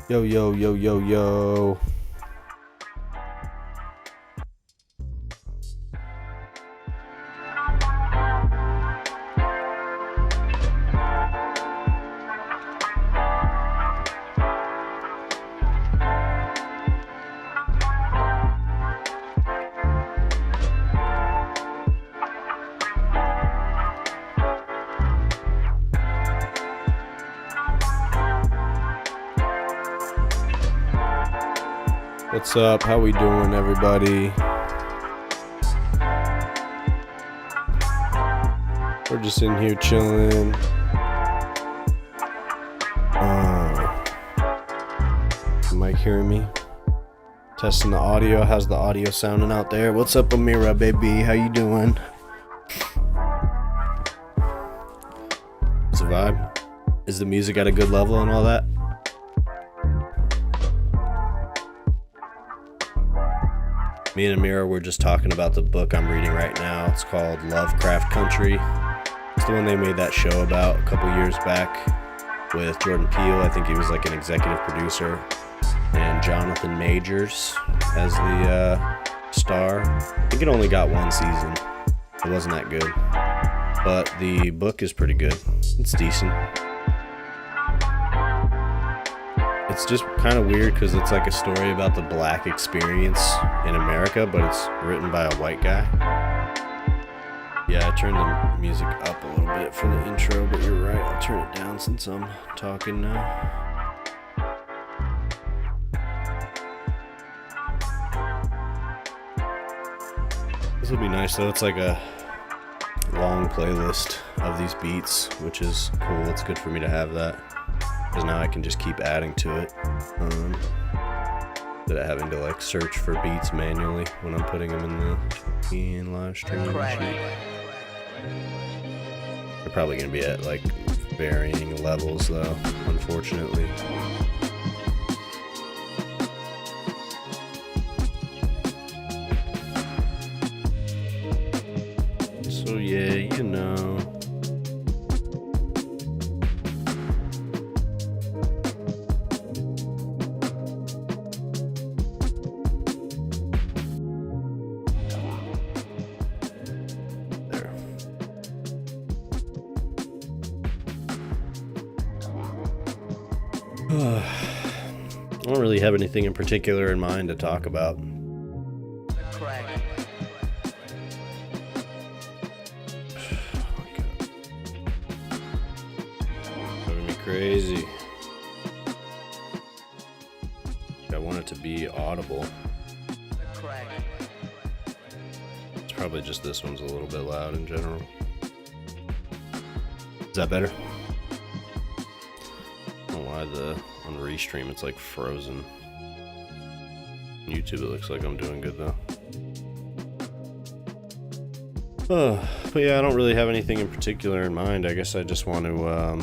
Yo, yo, yo, yo, yo. What's up? How we doing, everybody? We're just in here chilling. Mic hearing me? Testing the audio. How's the audio sounding out there? What's up, Amira, baby? How you doing? Is the vibe? Is the music at a good level and all that? Me and Amira were just talking about the book I'm reading right now. It's called Lovecraft Country. It's the one they made that show about a couple years back with Jordan Peele. I think he was like an executive producer. And Jonathan Majors as the star. I think it only got one season. It wasn't that good. But the book is pretty good. It's decent. It's just kind of weird because it's like a story about the black experience in America, but it's written by a white guy. Yeah, I turned the music up a little bit for the intro, but you're right, I'll turn it down since I'm talking now. This will be nice though, it's like a long playlist of these beats, which is cool. It's good for me to have that, because now I can just keep adding to it, instead of having to like search for beats manually when I'm putting them in the live stream. They're probably going to be at like varying levels though, unfortunately. So yeah, you know. I don't really have anything in particular in mind to talk about. Driving me crazy. I want it to be audible. It's probably just this one's a little bit loud in general. Is that better? I don't know why on Restream it's like frozen. YouTube it looks like I'm doing good though. But yeah, I don't really have anything in particular in mind. I guess I just want to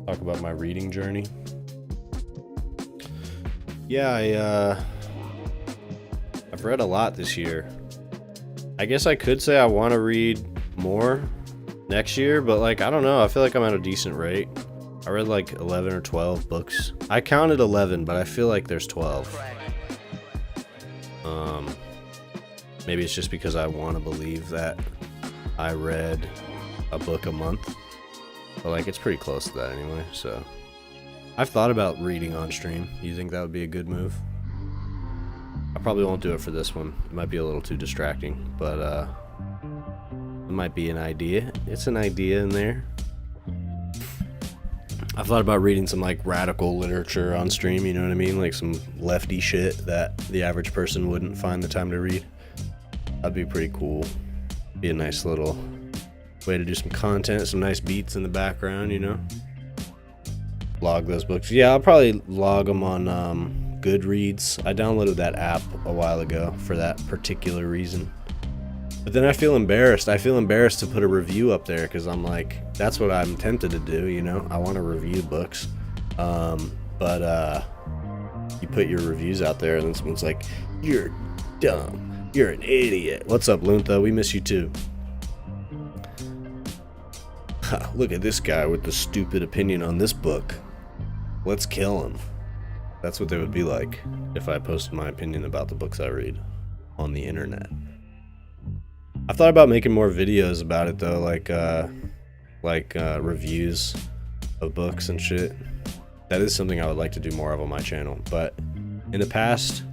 talk about my reading journey. Yeah, I've read a lot this year. I guess I could say I want to read more next year, but like I don't know, I feel like I'm at a decent rate. I read like 11 or 12 books. I counted 11, but I feel like there's 12. Maybe it's just because I want to believe that I read a book a month. But like it's pretty close to that anyway, so. I've thought about reading on stream. You think that would be a good move? I probably won't do it for this one. It might be a little too distracting, but it might be an idea. It's an idea in there. I've thought about reading some like radical literature on stream, you know what I mean? Like some lefty shit that the average person wouldn't find the time to read. That'd be pretty cool. Be a nice little way to do some content, some nice beats in the background, you know? Log those books. Yeah, I'll probably log them on Goodreads. I downloaded that app a while ago for that particular reason. But then I feel embarrassed. I feel embarrassed to put a review up there because I'm like, that's what I'm tempted to do, you know? I want to review books. But you put your reviews out there and then someone's like, you're dumb. You're an idiot. What's up, Luntha? We miss you too. Look at this guy with the stupid opinion on this book. Let's kill him. That's what they would be like if I posted my opinion about the books I read on the internet. I've thought about making more videos about it though, like reviews of books and shit. That is something I would like to do more of on my channel, but in the past,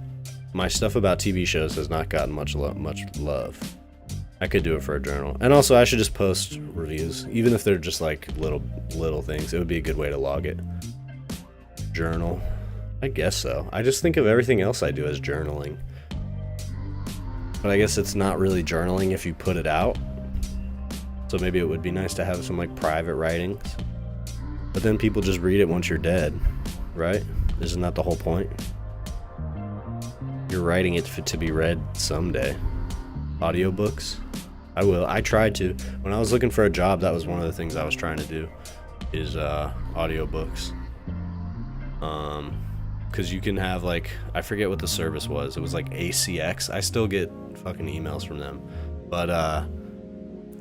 my stuff about TV shows has not gotten much love. I could do it for a journal. And also, I should just post reviews, even if they're just like little things. It would be a good way to log it. Journal. I guess so. I just think of everything else I do as journaling. But I guess it's not really journaling if you put it out. So maybe it would be nice to have some like private writings. But then people just read it once you're dead, right? Isn't that the whole point? You're writing it to be read someday. Audiobooks? I will. I tried to. When I was looking for a job, that was one of the things I was trying to do, is audiobooks. Because you can have like, I forget what the service was. It was like ACX. I still get fucking emails from them. But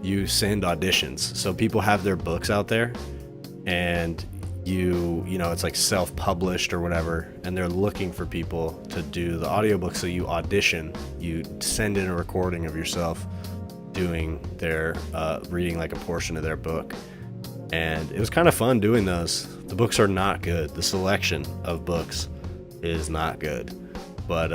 you send auditions. So people have their books out there, and you know, it's like self-published or whatever, and they're looking for people to do the audiobook. So you audition, you send in a recording of yourself doing their reading like a portion of their book, and it was kind of fun doing those. The books are not good. The selection of books is not good, but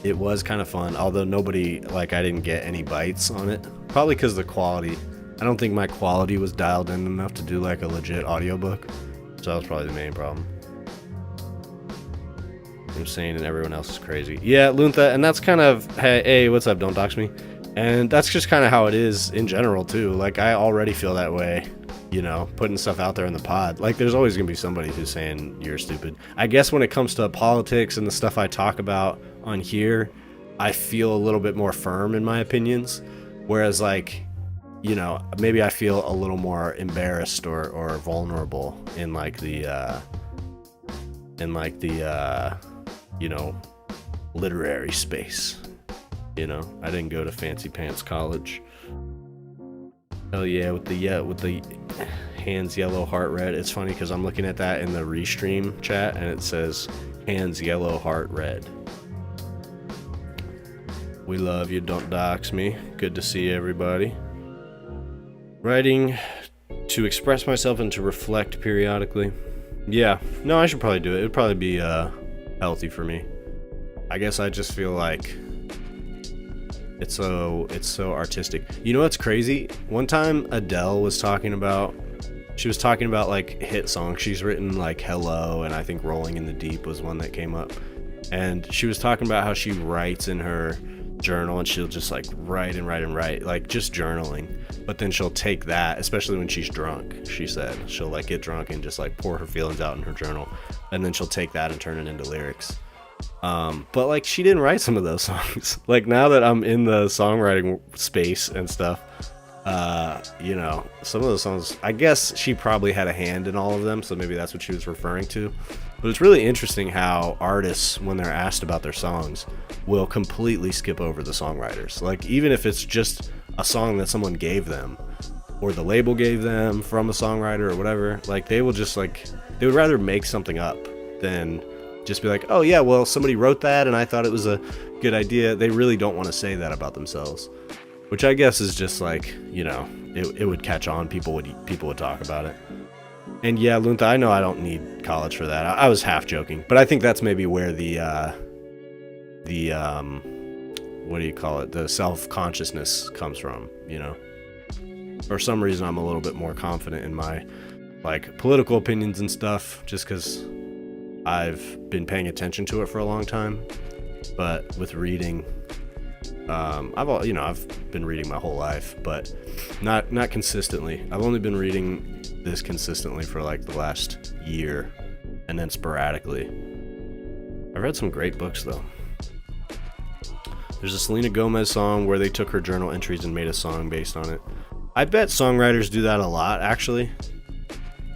it was kind of fun, although nobody, like, I didn't get any bites on it, probably because the quality, I don't think my quality was dialed in enough to do like a legit audiobook. So that was probably the main problem. I'm saying, and everyone else is crazy. Yeah, Luntha, and that's kind of, hey, what's up, don't dox me. And that's just kind of how it is in general too. Like, I already feel that way, you know, putting stuff out there in the pod. Like, there's always gonna be somebody who's saying you're stupid. I guess when it comes to politics and the stuff I talk about on here, I feel a little bit more firm in my opinions. Whereas, like, you know, maybe I feel a little more embarrassed or vulnerable in like the you know, literary space. You know, I didn't go to fancy pants college. Hell yeah, with the hands yellow, heart red. It's funny because I'm looking at that in the restream chat and it says hands yellow, heart red. We love you, don't dox me. Good to see everybody. Writing to express myself and to reflect periodically. Yeah, no, I should probably do it. It would probably be healthy for me. I guess I just feel like it's so artistic. You know what's crazy? One time Adele was talking about, like hit songs she's written, like Hello, and I think Rolling in the Deep was one that came up. And she was talking about how she writes in her journal, and she'll just like write, like just journaling. But then she'll take that, especially when she's drunk, she said, she'll like get drunk and just like pour her feelings out in her journal, and then she'll take that and turn it into lyrics. But like, she didn't write some of those songs. Like, now that I'm in the songwriting space and stuff, you know, some of those songs, I guess she probably had a hand in all of them, so maybe that's what she was referring to. But it's really interesting how artists, when they're asked about their songs, will completely skip over the songwriters. Like, even if it's just a song that someone gave them, or the label gave them from a songwriter or whatever, like, they will just like, they would rather make something up than just be like, oh yeah, well, somebody wrote that and I thought it was a good idea. They really don't want to say that about themselves, which I guess is just like, you know, it would catch on. People would talk about it. And yeah, Luntha, I know I don't need college for that. I was half joking, but I think that's maybe where the what do you call it? The self-consciousness comes from, you know. For some reason, I'm a little bit more confident in my like political opinions and stuff, just because I've been paying attention to it for a long time. But with reading, I've been reading my whole life, but not consistently. I've only been reading this consistently for like the last year, and then sporadically. I've read some great books though. There's a Selena Gomez song where they took her journal entries and made a song based on it. I bet songwriters do that a lot, actually.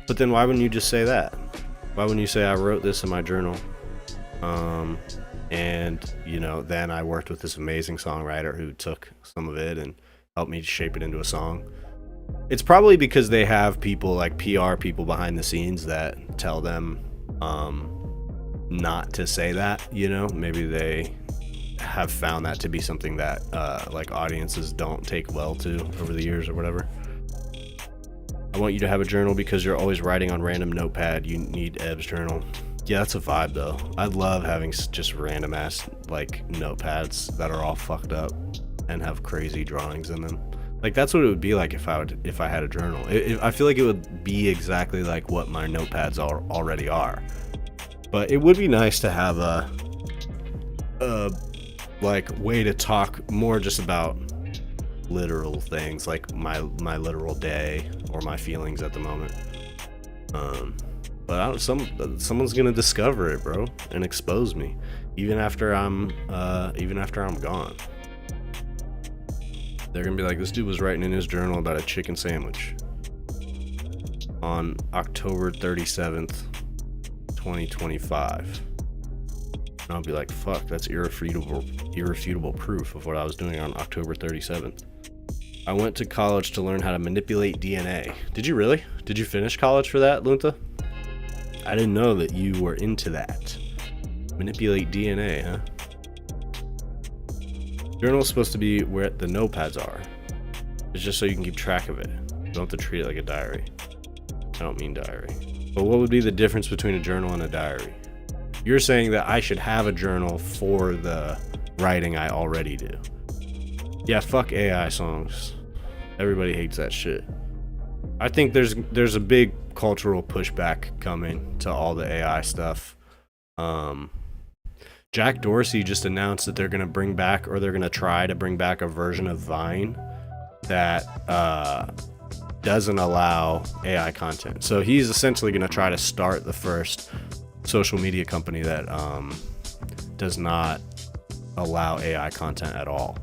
But then why wouldn't you just say that? Why wouldn't you say, I wrote this in my journal? And, you know, then I worked with this amazing songwriter who took some of it and helped me shape it into a song. It's probably because they have people like PR people behind the scenes that tell them, not to say that, you know, maybe they have found that to be something that like audiences don't take well to over the years or whatever. I want you to have a journal because you're always writing on random notepad. You need Eb's journal. Yeah, that's a vibe though. I love having just random ass like notepads that are all fucked up and have crazy drawings in them. Like that's what it would be like if I had a journal. I feel like it would be exactly like what my notepads already are. But it would be nice to have a like way to talk more just about literal things, like my literal day or my feelings at the moment. But someone's gonna discover it, bro, and expose me, even after I'm gone. They're gonna be like, this dude was writing in his journal about a chicken sandwich on October 37th, 2025. And I'll be like, fuck, that's irrefutable proof of what I was doing on October 37th. I went to college to learn how to manipulate DNA. Did you really? Did you finish college for that, Lunta? I didn't know that you were into that. Manipulate DNA, huh? Journal is supposed to be where the notepads are. It's just so you can keep track of it. You don't have to treat it like a diary. I don't mean diary. But what would be the difference between a journal and a diary? You're saying that I should have a journal for the writing I already do. Yeah, fuck AI songs. Everybody hates that shit. I think there's a big cultural pushback coming to all the AI stuff. Jack Dorsey just announced that they're going to bring back, or they're going to try to bring back, a version of Vine that doesn't allow AI content. So he's essentially going to try to start the first social media company that does not allow AI content at all.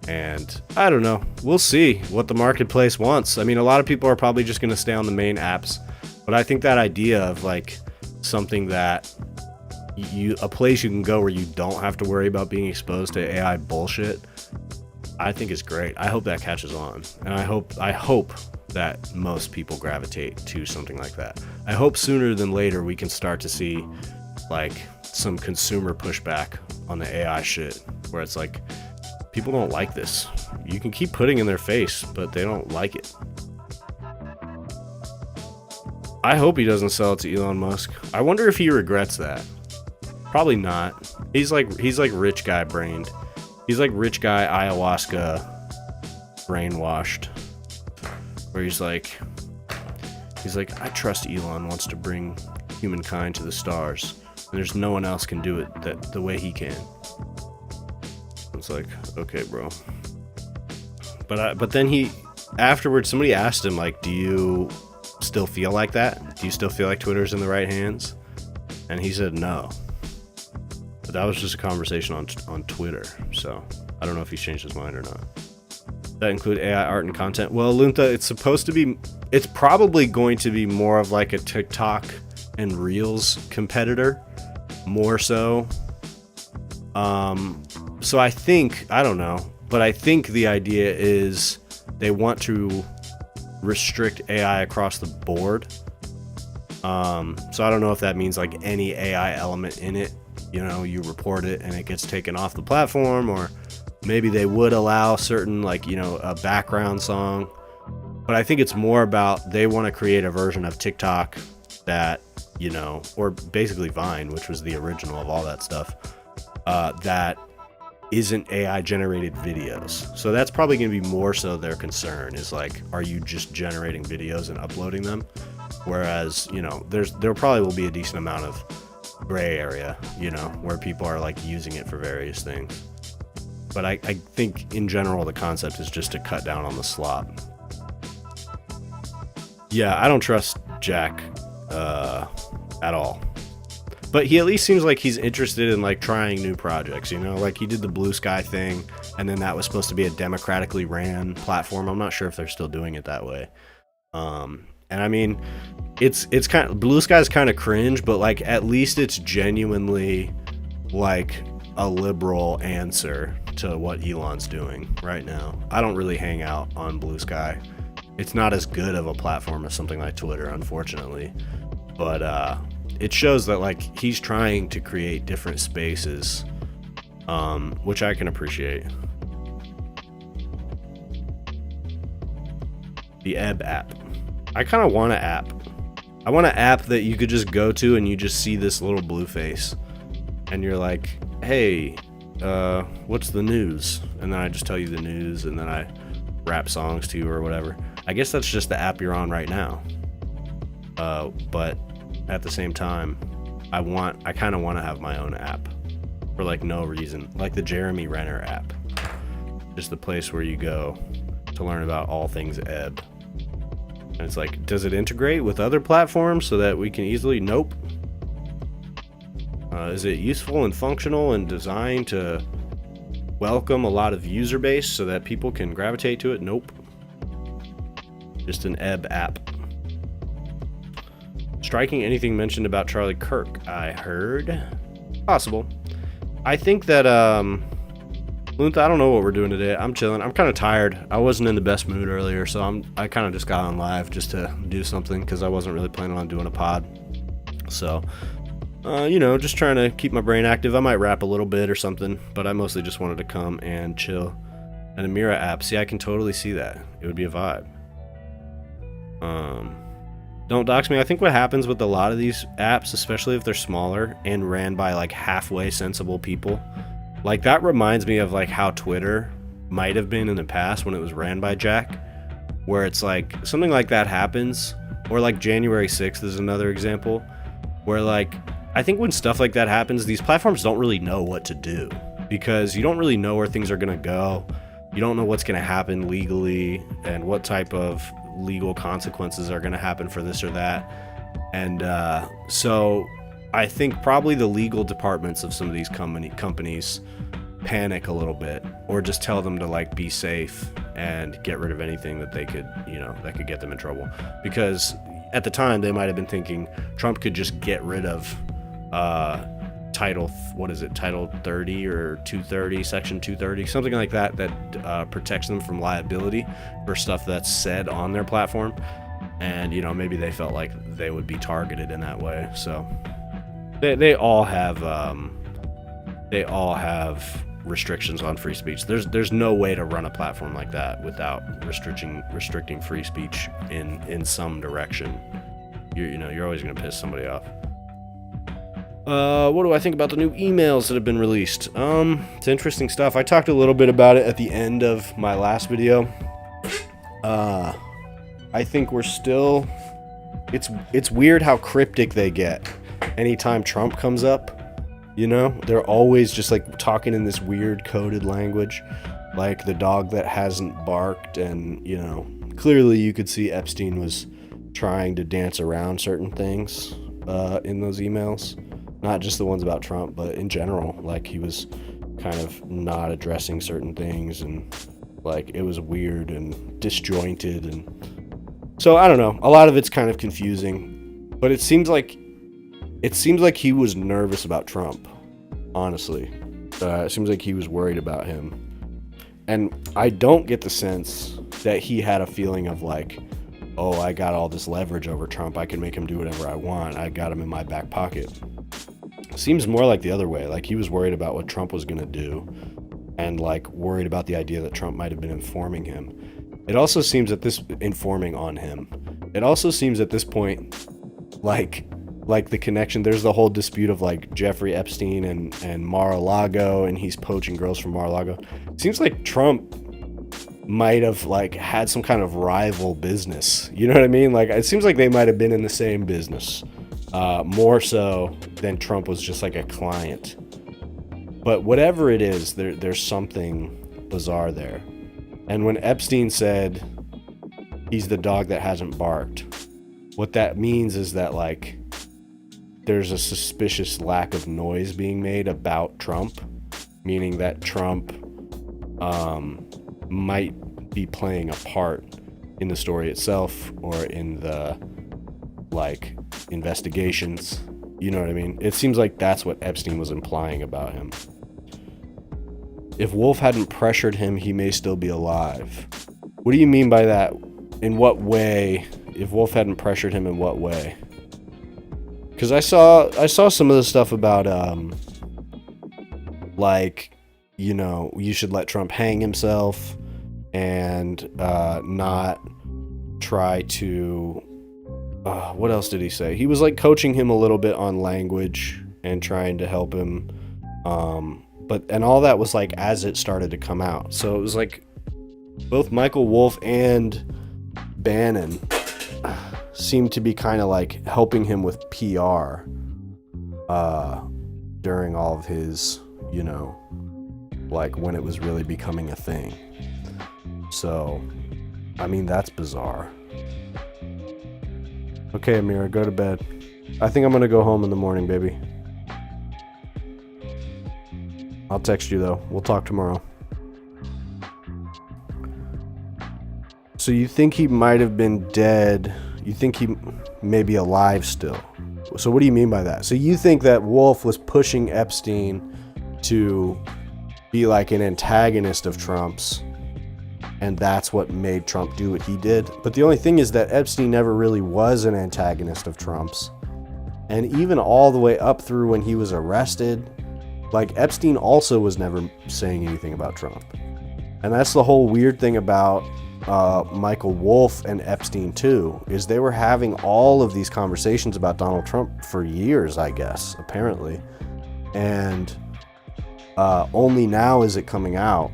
And I don't know, we'll see what the marketplace wants. I mean, a lot of people are probably just going to stay on the main apps, but I think that idea of like something that a place you can go where you don't have to worry about being exposed to AI bullshit, I think is great. I hope that catches on, and I hope that most people gravitate to something like that. I hope sooner than later we can start to see like some consumer pushback on the AI shit, where it's like, people don't like this. You can keep putting in their face, but they don't like it. I hope he doesn't sell it to Elon Musk. I wonder if he regrets that. Probably not. He's like rich guy brained. He's like rich guy ayahuasca brainwashed. Where he's like, I trust Elon wants to bring humankind to the stars, and there's no one else can do it the way he can. It's like, okay, bro. But then afterwards, somebody asked him, like, do you still feel like that? Do you still feel like Twitter's in the right hands? And he said no. But that was just a conversation on Twitter, so I don't know if he's changed his mind or not. That include AI art and content? Well, Lunta, it's probably going to be more of like a TikTok and Reels competitor, more so. So I think, I don't know, but I think the idea is they want to restrict AI across the board. So I don't know if that means like any AI element in it, you know, you report it and it gets taken off the platform, or maybe they would allow certain, like, you know, a background song. But I think it's more about they want to create a version of TikTok that, you know, or basically Vine, which was the original of all that stuff, that isn't AI generated videos. So that's probably going to be more so their concern, is like, are you just generating videos and uploading them? Whereas, you know, there probably will be a decent amount of gray area, you know, where people are like using it for various things. But I think in general the concept is just to cut down on the slop. Yeah, I don't trust Jack at all. But he at least seems like he's interested in like trying new projects, you know, like he did the Blue Sky thing, and then that was supposed to be a democratically ran platform. I'm not sure if they're still doing it that way. And I mean, it's kind of, Blue Sky is kind of cringe, but like at least it's genuinely like a liberal answer to what Elon's doing right now. I don't really hang out on Blue Sky. It's not as good of a platform as something like Twitter, unfortunately. But it shows that like he's trying to create different spaces, which I can appreciate. The Eb app. I kind of want an app. I want an app that you could just go to and you just see this little blue face and you're like, hey, what's the news? And then I just tell you the news and then I rap songs to you or whatever. I guess that's just the app you're on right now. But at the same time, I kind of want to have my own app for like no reason, like the Jeremy Renner app. Just the place where you go to learn about all things Eb. And it's like, does it integrate with other platforms so that we can easily? Nope. Is it useful and functional and designed to welcome a lot of user base so that people can gravitate to it? Nope. Just an Eb app. Striking anything mentioned about Charlie Kirk, I heard. Possible. I think that, Luntha, I don't know what we're doing today. I'm chilling. I'm kind of tired. I wasn't in the best mood earlier, so I kind of just got on live just to do something because I wasn't really planning on doing a pod. So, just trying to keep my brain active. I might rap a little bit or something, but I mostly just wanted to come and chill. An Amira app. See, I can totally see that. It would be a vibe. Don't dox me. I think what happens with a lot of these apps, especially if they're smaller and ran by like halfway sensible people, like that reminds me of like how Twitter might have been in the past when it was ran by Jack, where it's like something like that happens, or like January 6th is another example, where like I think when stuff like that happens, these platforms don't really know what to do because you don't really know where things are going to go. You don't know what's going to happen legally and what type of legal consequences are going to happen for this or that. And so I think probably the legal departments of some of these companies panic a little bit, or just tell them to like be safe and get rid of anything that they could, that could get them in trouble. Because at the time they might have been thinking Trump could just get rid of Title 30 or 230, Section 230, something like that protects them from liability for stuff that's said on their platform. And, maybe they felt like they would be targeted in that way. So they all have restrictions on free speech. There's no way to run a platform like that without restricting free speech in some direction. You're always going to piss somebody off. What do I think about the new emails that have been released? It's interesting stuff. I talked a little bit about it at the end of my last video. I think we're still... It's weird how cryptic they get anytime Trump comes up. They're always just like talking in this weird coded language, like the dog that hasn't barked, and clearly you could see Epstein was trying to dance around certain things in those emails. Not just the ones about Trump, but in general. Like, he was kind of not addressing certain things, and like it was weird and disjointed, and so I don't know. A lot of it's kind of confusing, but it seems like he was nervous about Trump. Honestly, it seems like he was worried about him, and I don't get the sense that he had a feeling of like, oh, I got all this leverage over Trump. I can make him do whatever I want. I got him in my back pocket. Seems more like the other way. Like, he was worried about what Trump was going to do, and like worried about the idea that Trump might have been informing him. It also seems at this informing on him. It also seems at this point, like the connection. There's the whole dispute of like Jeffrey Epstein and Mar-a-Lago, and he's poaching girls from Mar-a-Lago. It seems like Trump might have like had some kind of rival business. You know what I mean? Like, it seems like they might have been in the same business. More so than Trump was just like a client. But whatever it is, there's something bizarre there. And when Epstein said he's the dog that hasn't barked, what that means is that like there's a suspicious lack of noise being made about Trump, meaning that Trump might be playing a part in the story itself or in the like investigations. You know what I mean? It seems like that's what Epstein was implying about him. If Wolf hadn't pressured him, he may still be alive. What do you mean by that? In what way? If Wolf hadn't pressured him, in what way? Because I saw some of the stuff about like, you know, you should let Trump hang himself and not try to what else did he say? He was like coaching him a little bit on language and trying to help him, and all that was like as it started to come out. So it was like both Michael Wolff and Bannon seemed to be kind of like helping him with PR during all of his, you know, like when it was really becoming a thing. So, I mean, that's bizarre. Okay, Amira, go to bed. I think I'm gonna go home in the morning, baby. I'll text you though. We'll talk tomorrow. So you think he might have been dead? You think he may be alive still? So what do you mean by that? So you think that Wolff was pushing Epstein to be like an antagonist of Trump's, and that's what made Trump do what he did? But the only thing is that Epstein never really was an antagonist of Trump's. And even all the way up through when he was arrested, like Epstein also was never saying anything about Trump. And that's the whole weird thing about Michael Wolff and Epstein too, is they were having all of these conversations about Donald Trump for years, I guess, apparently. And only now is it coming out.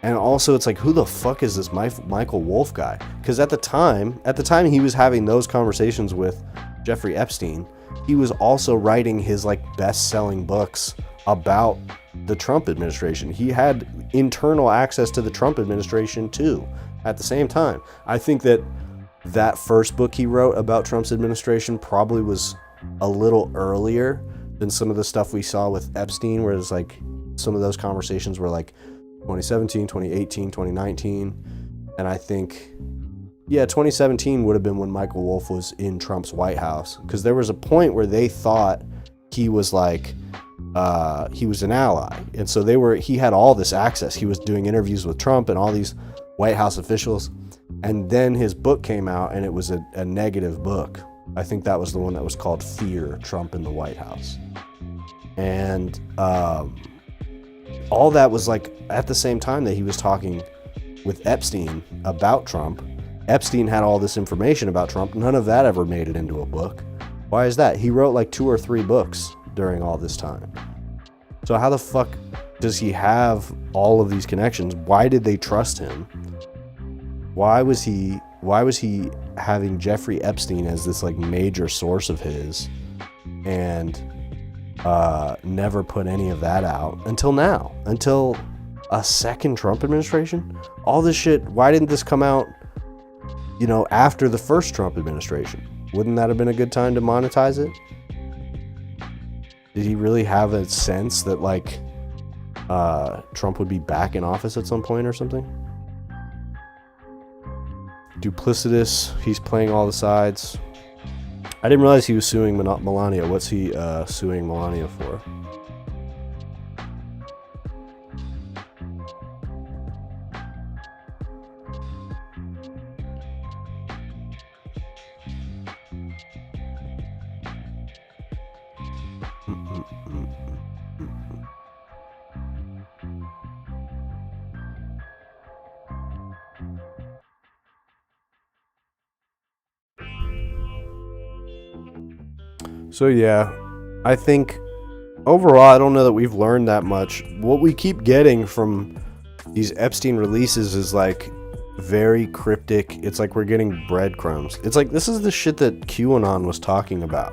And also it's like, who the fuck is this Michael Wolff guy? Because at the time he was having those conversations with Jeffrey Epstein, he was also writing his like best-selling books about the Trump administration. He had internal access to the Trump administration too at the same time. I think that first book he wrote about Trump's administration probably was a little earlier than some of the stuff we saw with Epstein, where it's like some of those conversations were like 2017, 2018, 2019. And I think, yeah, 2017 would have been when Michael Wolff was in Trump's White House, because there was a point where they thought he was like, he was an ally. And so he had all this access. He was doing interviews with Trump and all these White House officials. And then his book came out, and it was a negative book. I think that was the one that was called Fear, Trump in the White House. And all that was like at the same time that he was talking with Epstein about Trump. Epstein had all this information about Trump. None of that ever made it into a book. Why is that? He wrote like 2 or 3 books during all this time. So how the fuck does he have all of these connections? Why did they trust him? Why was he having Jeffrey Epstein as this like major source of his, and never put any of that out until now, until a second Trump administration? All this shit, why didn't this come out, you know, after the first Trump administration? Wouldn't that have been a good time to monetize it? Did he really have a sense that like Trump would be back in office at some point or something? Duplicitous, he's playing all the sides. I didn't realize he was suing Melania. What's he suing Melania for? So yeah, I think overall, I don't know that we've learned that much. What we keep getting from these Epstein releases is like very cryptic. It's like we're getting breadcrumbs. It's like this is the shit that QAnon was talking about,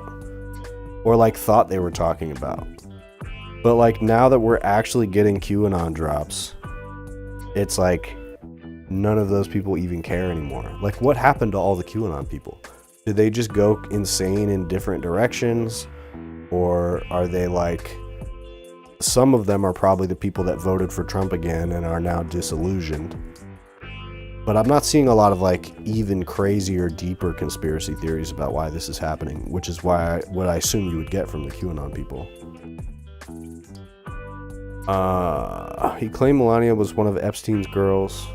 or like thought they were talking about. But like now that we're actually getting QAnon drops, it's like none of those people even care anymore. Like what happened to all the QAnon people? Did they just go insane in different directions? Or are they like, some of them are probably the people that voted for Trump again and are now disillusioned. But I'm not seeing a lot of like even crazier, deeper conspiracy theories about why this is happening, which is what I assume you would get from the QAnon people. He claimed Melania was one of Epstein's girls,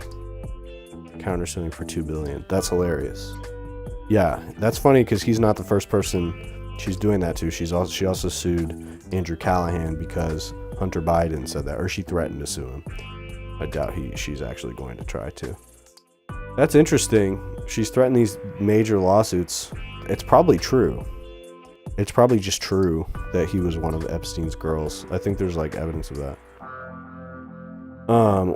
countersuing for $2 billion. That's hilarious. Yeah, that's funny because he's not the first person she's doing that too. She also sued Andrew Callahan because Hunter Biden said that, or she threatened to sue him. I doubt she's actually going to try to. That's interesting. She's threatened these major lawsuits. It's probably true. It's probably just true that he was one of Epstein's girls. I think there's like evidence of that.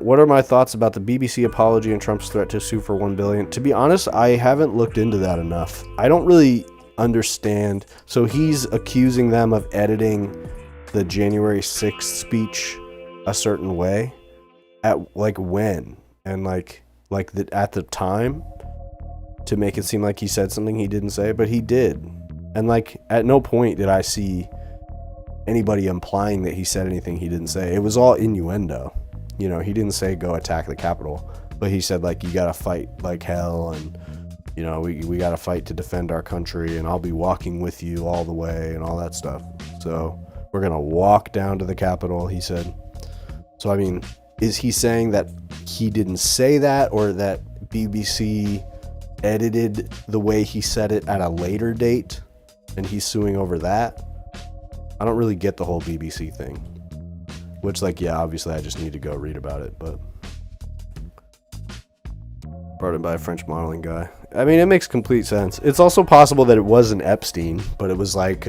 What are my thoughts about the BBC apology and Trump's threat to sue for $1 billion? To be honest, I haven't looked into that enough. I don't really understand. So he's accusing them of editing the January 6th speech a certain way. At like when? And at the time, to make it seem like he said something he didn't say, but he did. And like at no point did I see anybody implying that he said anything he didn't say. It was all innuendo. You know, he didn't say go attack the Capitol, but he said like you gotta fight like hell, and you know we gotta fight to defend our country, and I'll be walking with you all the way and all that stuff. So we're gonna walk down to the Capitol, he said. So I mean, is he saying that he didn't say that, or that BBC edited the way he said it at a later date and he's suing over that? I don't really get the whole BBC thing. Which, like, yeah, obviously I just need to go read about it, but brought in by a French modeling guy. I mean, it makes complete sense. It's also possible that it wasn't Epstein, but it was like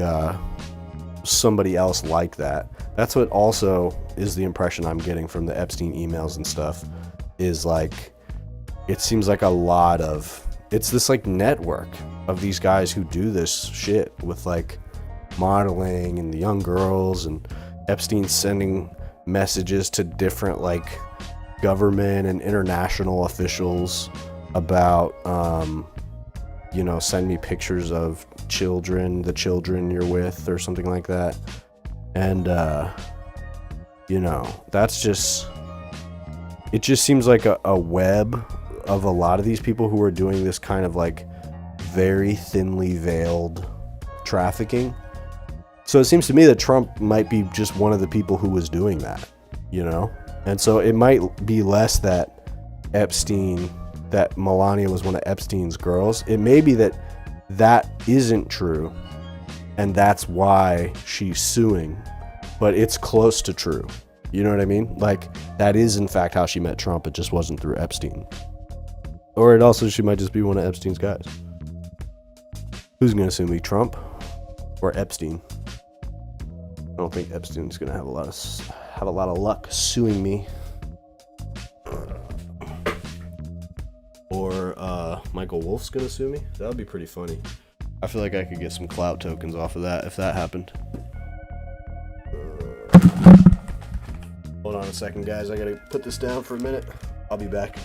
somebody else like that. That's what also is the impression I'm getting from the Epstein emails and stuff, is like, it seems like a lot of, it's this like network of these guys who do this shit with like modeling and the young girls, and Epstein sending messages to different like government and international officials about you know, send me pictures of the children you're with, or something like that. And you know, that's just, it just seems like a web of a lot of these people who are doing this kind of like very thinly veiled trafficking. So it seems to me that Trump might be just one of the people who was doing that, you know? And so it might be less that Melania was one of Epstein's girls. It may be that isn't true, and that's why she's suing, but it's close to true. You know what I mean? Like, that is in fact how she met Trump. It just wasn't through Epstein. Or she might just be one of Epstein's guys. Who's gonna sue me, Trump or Epstein? I don't think Epstein's gonna have a lot of luck suing me. Or Michael Wolff's gonna sue me. That would be pretty funny. I feel like I could get some clout tokens off of that if that happened. Hold on a second, guys. I gotta put this down for a minute. I'll be back.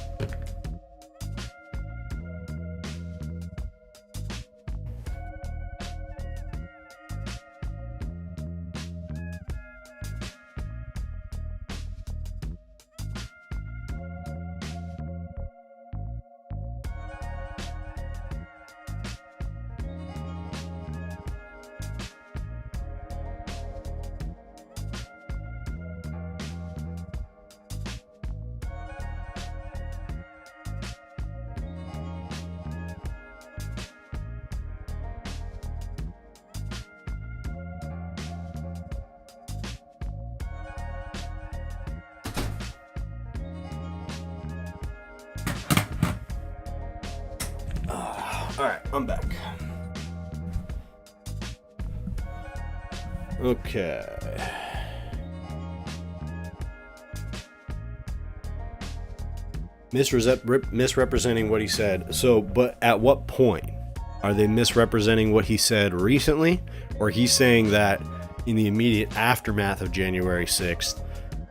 Alright, I'm back. Okay. Misrepresenting what he said. So, but at what point are they misrepresenting what he said recently? Or he's saying that in the immediate aftermath of January 6th,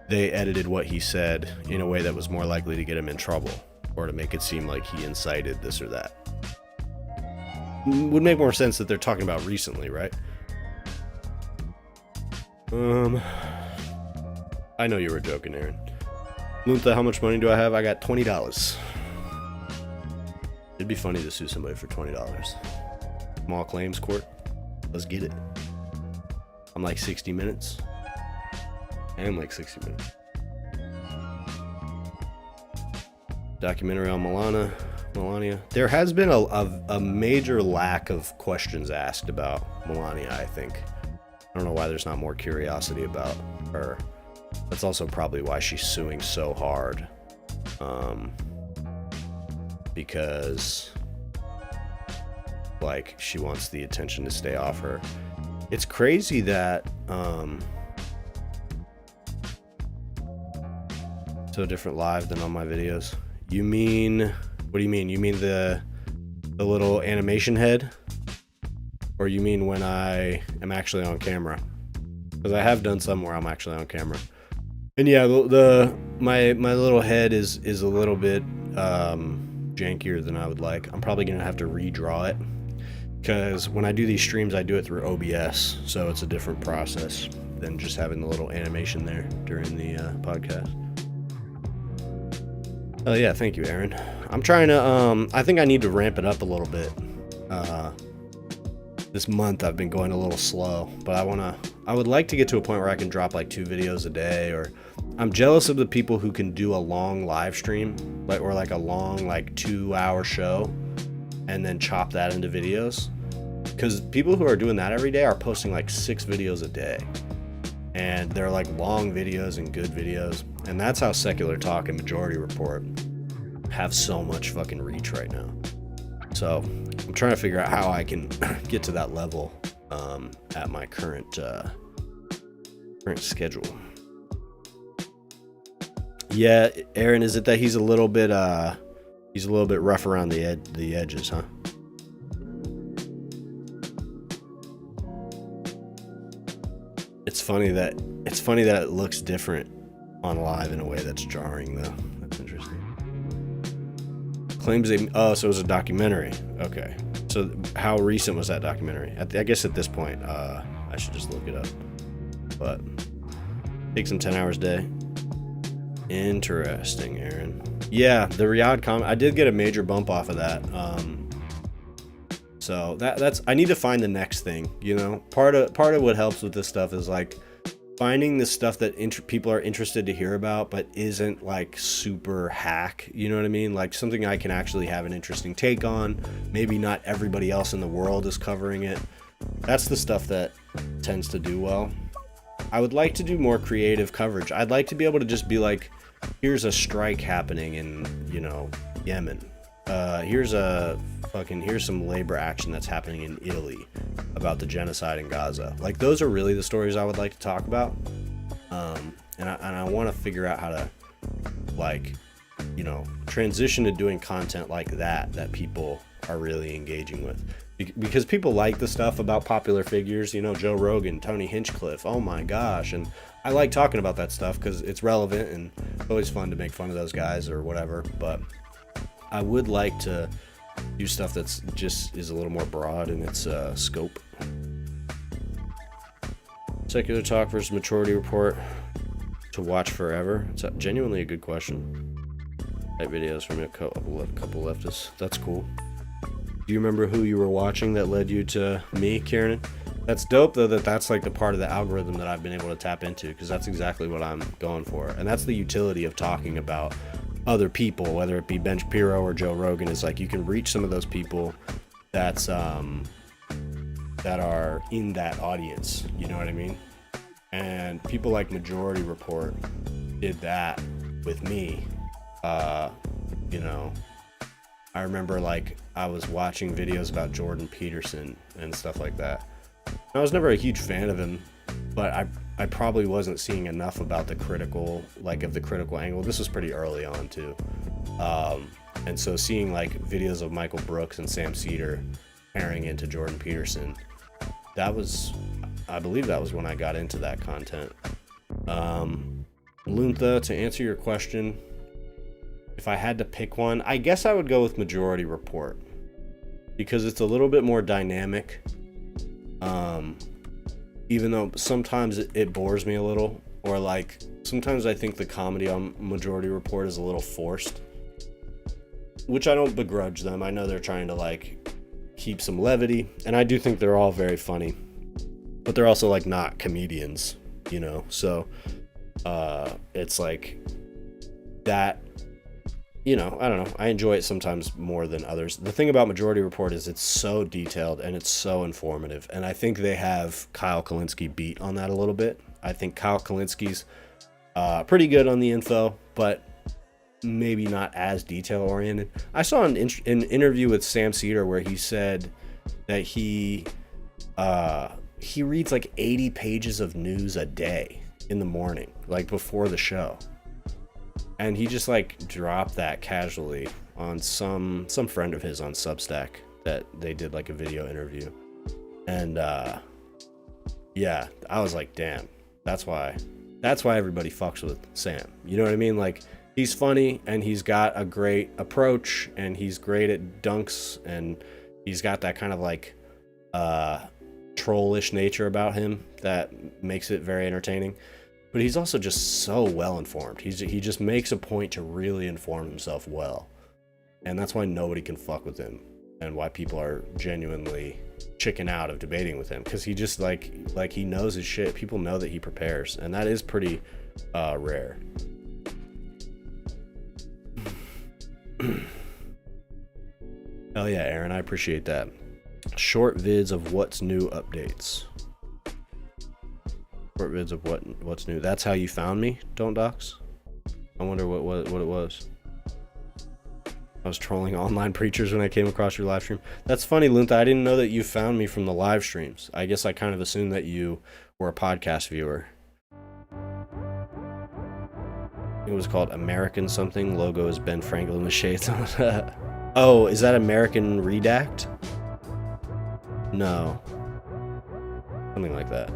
they edited what he said in a way that was more likely to get him in trouble, or to make it seem like he incited this or that? Would make more sense that they're talking about recently, right? I know you were joking, Aaron. Luntha, how much money do I have? I got $20. It'd be funny to sue somebody for $20. Small claims court. Let's get it. I'm like 60 minutes. I am like 60 minutes. Documentary on Melania. There has been a major lack of questions asked about Melania, I think. I don't know why there's not more curiosity about her. That's also probably why she's suing so hard. Because like she wants the attention to stay off her. It's crazy that so different live than on my videos. You mean, what do you mean? You mean the little animation head? Or you mean when I am actually on camera? Because I have done some where I'm actually on camera. And yeah, my little head is a little bit jankier than I would like. I'm probably gonna have to redraw it, because when I do these streams I do it through OBS, so it's a different process than just having the little animation there during the podcast. Oh yeah, thank you, Aaron. I'm trying to I think I need to ramp it up a little bit. This month I've been going a little slow, but I would like to get to a point where I can drop like 2 videos a day. Or I'm jealous of the people who can do a long live stream, or like a long like 2-hour show and then chop that into videos, because people who are doing that every day are posting like 6 videos a day, and they're like long videos and good videos. And that's how Secular Talk and Majority Report have so much fucking reach right now. So I'm trying to figure out how I can get to that level at my current schedule. Yeah, Aaron, is it that he's a little bit rough around the edges, huh? It's funny that it looks different on live in a way that's jarring, though. That's interesting. Claims so it was a documentary. Okay. So how recent was that documentary? I guess at this point, I should just look it up. But takes him 10 hours a day. Interesting, Aaron. Yeah, the Riyadh comment, I did get a major bump off of that. So that's I need to find the next thing, you know. Part of what helps with this stuff is like finding the stuff that people are interested to hear about, but isn't like super hack, you know what I mean? Like something I can actually have an interesting take on. Maybe not everybody else in the world is covering it. That's the stuff that tends to do well. I would like to do more creative coverage. I'd like to be able to just be like, here's a strike happening in, you know, Yemen. Here's some labor action that's happening in Italy about the genocide in Gaza. Like, those are really the stories I would like to talk about. And I want to figure out how to, like, you know, transition to doing content like that people are really engaging with. Because people like the stuff about popular figures, you know, Joe Rogan, Tony Hinchcliffe, oh my gosh. And I like talking about that stuff because it's relevant and it's always fun to make fun of those guys or whatever. But I would like to do stuff that's just is a little more broad in its scope. Secular Talk versus Maturity Report to watch forever. It's genuinely a good question. Type videos from a couple leftists. That's cool. Do you remember who you were watching that led you to me, Kieran? That's dope, though, that's like the part of the algorithm that I've been able to tap into, because that's exactly what I'm going for. And that's the utility of talking about other people, whether it be Ben Shapiro or Joe Rogan, is like you can reach some of those people that are in that audience, you know what I mean? And people like Majority Report did that with me. You know, I remember like I was watching videos about Jordan Peterson and stuff like that. I was never a huge fan of him, but I probably wasn't seeing enough about the critical angle. This was pretty early on too. And so seeing like videos of Michael Brooks and Sam Cedar pairing into Jordan Peterson, I believe that was when I got into that content. Luntha, to answer your question, if I had to pick one, I guess I would go with Majority Report, because it's a little bit more dynamic. Even though sometimes it bores me a little, or like sometimes I think the comedy on Majority Report is a little forced, which I don't begrudge them. I know they're trying to like keep some levity, and I do think they're all very funny, but they're also like not comedians, you know? So it's like that, you know, I don't know. I enjoy it sometimes more than others. The thing about Majority Report is it's so detailed and it's so informative. And I think they have Kyle Kalinske beat on that a little bit. I think Kyle Kalinski's pretty good on the info, but maybe not as detail oriented. I saw an interview with Sam Cedar where he said that he reads like 80 pages of news a day in the morning, like before the show. And he just like dropped that casually on some friend of his on Substack that they did like a video interview. And yeah, I was like, damn, that's why everybody fucks with Sam. You know what I mean? Like, he's funny and he's got a great approach and he's great at dunks and he's got that kind of like trollish nature about him that makes it very entertaining. But he's also just so well informed. He just makes a point to really inform himself well. And that's why nobody can fuck with him and why people are genuinely chicken out of debating with him, because he just like he knows his shit. People know that he prepares, and that is pretty rare. Hell yeah, Aaron, I appreciate that. Short vids of what's new updates. Short vids of what's new. That's how you found me, Don't Docs? I wonder what it was. I was trolling online preachers when I came across your live stream. That's funny, Luntha. I didn't know that you found me from the live streams. I guess I kind of assumed that you were a podcast viewer. It was called American something. Logo is Ben Franklin with shades on it. Oh, is that American Redact? No. Something like that.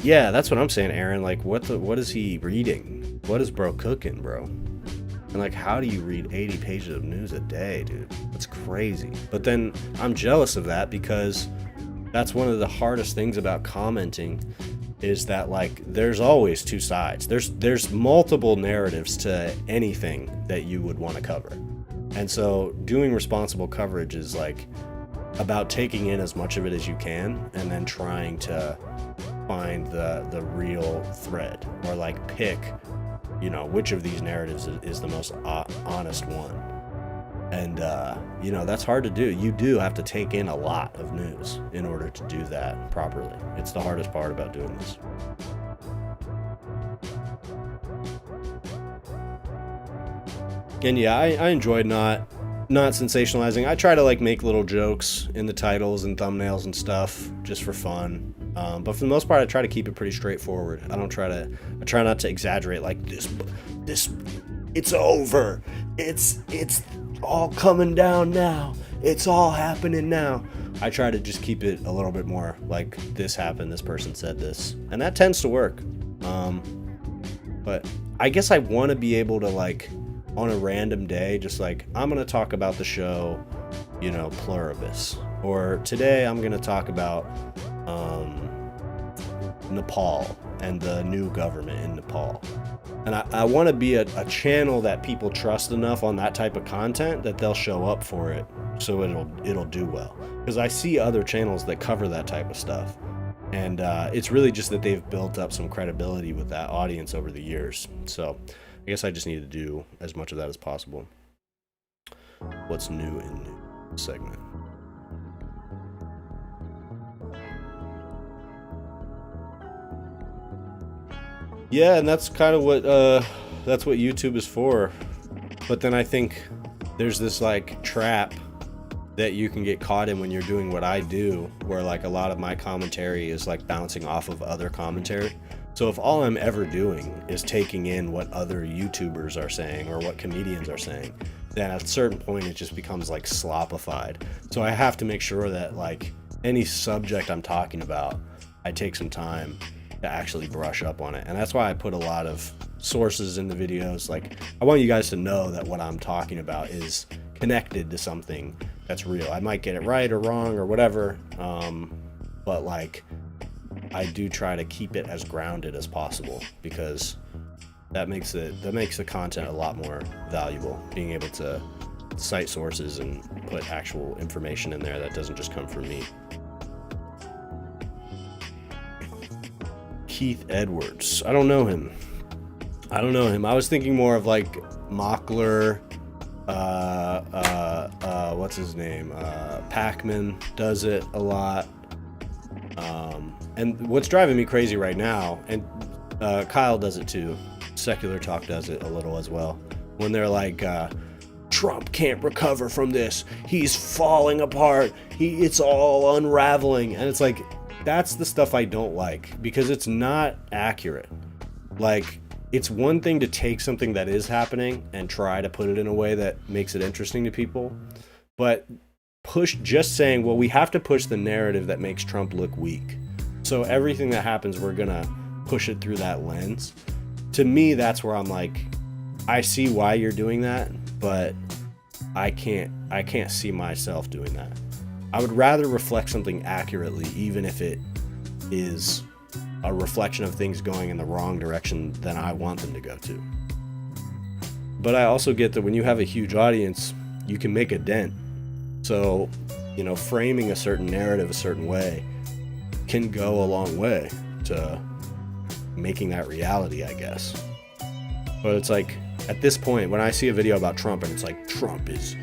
Yeah, that's what I'm saying, Aaron. Like, what is he reading? What is bro cooking, bro? And like, how do you read 80 pages of news a day, dude? That's crazy. But then I'm jealous of that, because that's one of the hardest things about commenting, is that like there's always two sides. There's multiple narratives to anything that you would want to cover. And so doing responsible coverage is like about taking in as much of it as you can and then trying to find the real thread, or like pick, you know, which of these narratives is the most honest one. And you know, that's hard to do. You do have to take in a lot of news in order to do that properly. It's the hardest part about doing this. And yeah, I enjoyed not sensationalizing. I try to like make little jokes in the titles and thumbnails and stuff just for fun. But for the most part, I try to keep it pretty straightforward. I try not to exaggerate like this, it's over. It's all coming down now. It's all happening now. I try to just keep it a little bit more like this happened, this person said this. And that tends to work. But I guess I want to be able to like, on a random day, just like, I'm going to talk about the show, you know, pluribus. Or today I'm going to talk about Nepal and the new government in Nepal. And I want to be a channel that people trust enough on that type of content that they'll show up for it, so it'll do well. Because I see other channels that cover that type of stuff. And it's really just that they've built up some credibility with that audience over the years. So I guess I just need to do as much of that as possible. What's new in new segment? Yeah, and that's kind of what YouTube is for. But then I think there's this like trap that you can get caught in when you're doing what I do, where like a lot of my commentary is like bouncing off of other commentary. So if all I'm ever doing is taking in what other YouTubers are saying or what comedians are saying, then at a certain point it just becomes like slopified. So I have to make sure that like any subject I'm talking about, I take some time to actually brush up on it. And that's why I put a lot of sources in the videos. Like, I want you guys to know that what I'm talking about is connected to something that's real. I might get it right or wrong or whatever, but like, I do try to keep it as grounded as possible, because that makes the content a lot more valuable, being able to cite sources and put actual information in there that doesn't just come from me. Keith Edwards. I don't know him. I don't know him. I was thinking more of like Mockler, what's his name? Pac-Man does it a lot. And what's driving me crazy right now, and Kyle does it too, Secular Talk does it a little as well, when they're like, Trump can't recover from this, he's falling apart, it's all unraveling, and it's like, that's the stuff I don't like, because it's not accurate. Like, it's one thing to take something that is happening and try to put it in a way that makes it interesting to people, but just saying, well, we have to push the narrative that makes Trump look weak. So everything that happens, we're gonna push it through that lens. To me, that's where I'm like, I see why you're doing that, but I can't see myself doing that. I would rather reflect something accurately, even if it is a reflection of things going in the wrong direction than I want them to go to. But I also get that when you have a huge audience, you can make a dent. So, you know, framing a certain narrative a certain way can go a long way to making that reality, I guess. But it's like, at this point, when I see a video about Trump and it's like, Trump is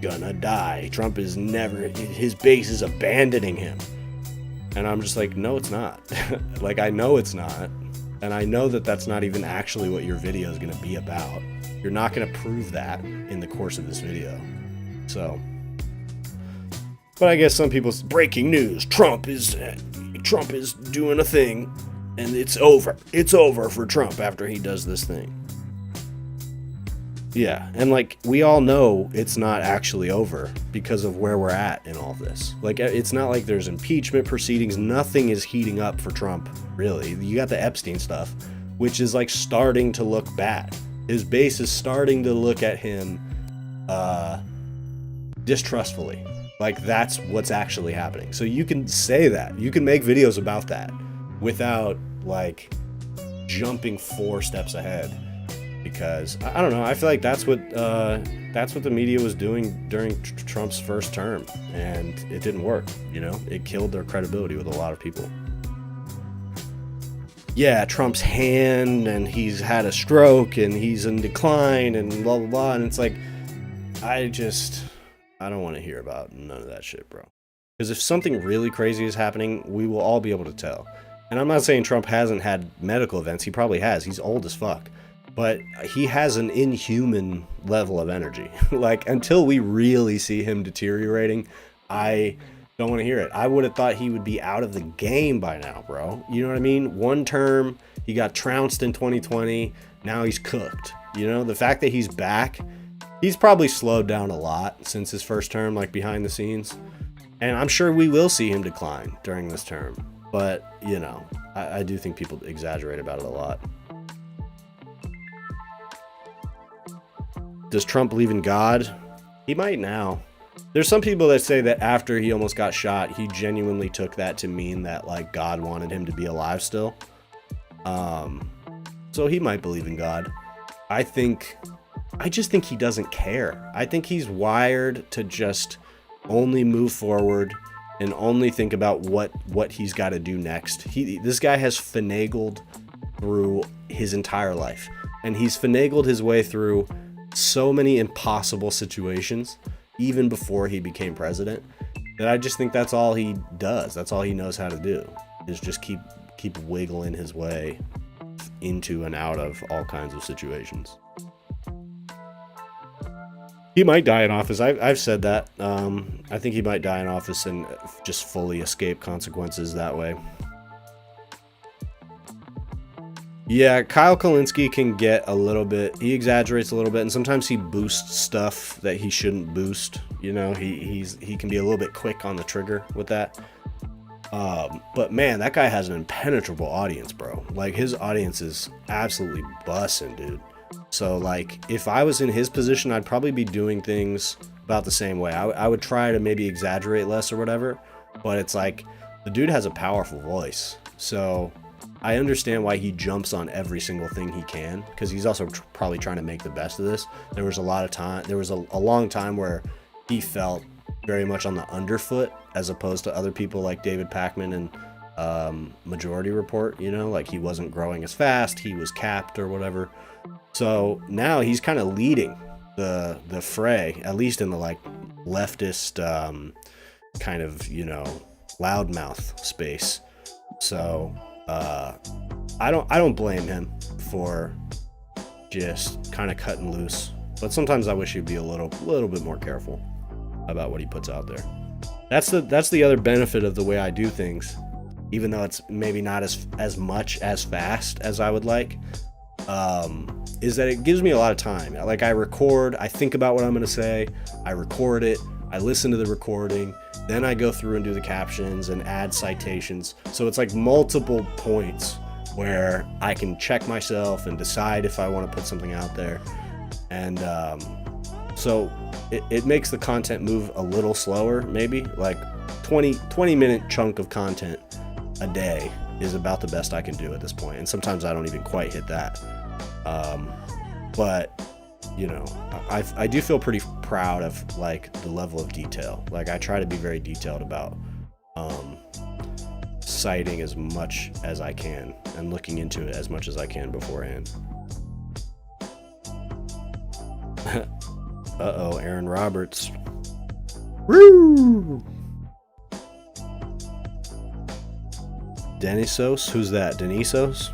gonna die, Trump is never, his base is abandoning him. And I'm just like, no, it's not. Like, I know it's not. And I know that that's not even actually what your video is gonna be about. You're not gonna prove that in the course of this video. So, but I guess some people's breaking news, Trump is doing a thing, and it's over. It's over for Trump after he does this thing. Yeah, and like, we all know it's not actually over because of where we're at in all this. Like, it's not like there's impeachment proceedings. Nothing is heating up for Trump, really. You got the Epstein stuff, which is like starting to look bad. His base is starting to look at him distrustfully. Like, that's what's actually happening. So you can say that. You can make videos about that without, like, jumping 4 steps ahead. Because, I don't know, I feel like that's what the media was doing during Trump's first term. And it didn't work, you know? It killed their credibility with a lot of people. Yeah, Trump's hand, and he's had a stroke, and he's in decline, and blah, blah, blah. And it's like, I don't want to hear about none of that shit, bro. Because if something really crazy is happening, we will all be able to tell. And I'm not saying Trump hasn't had medical events. He probably has. He's old as fuck. But he has an inhuman level of energy. Like, until we really see him deteriorating, I don't want to hear it. I would have thought he would be out of the game by now, bro. You know what I mean? One term, he got trounced in 2020. Now he's cooked. You know, the fact that he's back, he's probably slowed down a lot since his first term, like behind the scenes. And I'm sure we will see him decline during this term. But, you know, I do think people exaggerate about it a lot. Does Trump believe in God? He might now. There's some people that say that after he almost got shot, he genuinely took that to mean that, like, God wanted him to be alive still. So he might believe in God. I just think he doesn't care. I think he's wired to just only move forward and only think about what he's got to do next. This guy has finagled through his entire life, and he's finagled his way through so many impossible situations, even before he became president, that I just think that's all he does. That's all he knows how to do, is just keep wiggling his way into and out of all kinds of situations. He might die in office. I've said that. I think he might die in office and just fully escape consequences that way. Yeah, Kyle Kulinski can get a little bit, he exaggerates a little bit, and sometimes he boosts stuff that he shouldn't boost. You know, he can be a little bit quick on the trigger with that. But man, that guy has an impenetrable audience, bro. Like, his audience is absolutely bussin', dude. So, like, if I was in his position, I'd probably be doing things about the same way. I would try to maybe exaggerate less or whatever, but it's like, the dude has a powerful voice. So I understand why he jumps on every single thing he can, because he's also probably trying to make the best of this. There was a long time where he felt very much on the underfoot, as opposed to other people like David Pakman and Majority Report, you know, like he wasn't growing as fast, he was capped or whatever. So now he's kind of leading the fray, at least in the like leftist kind of, you know, loudmouth space. So I don't blame him for just kind of cutting loose, but sometimes I wish he'd be a little bit more careful about what he puts out there. That's the other benefit of the way I do things, even though it's maybe not as much as fast as I would like, is that it gives me a lot of time. Like I record, I think about what I'm going to say, I record it, I listen to the recording, then I go through and do the captions and add citations. So it's like multiple points where I can check myself and decide if I want to put something out there. And so it makes the content move a little slower, maybe like 20 minute chunk of content a day is about the best I can do at this point. And sometimes I don't even quite hit that. But you know, I do feel pretty proud of like the level of detail. Like I try to be very detailed about citing as much as I can and looking into it as much as I can beforehand. Uh-oh, Aaron Roberts. Woo! Denisos? Who's that? Denisos?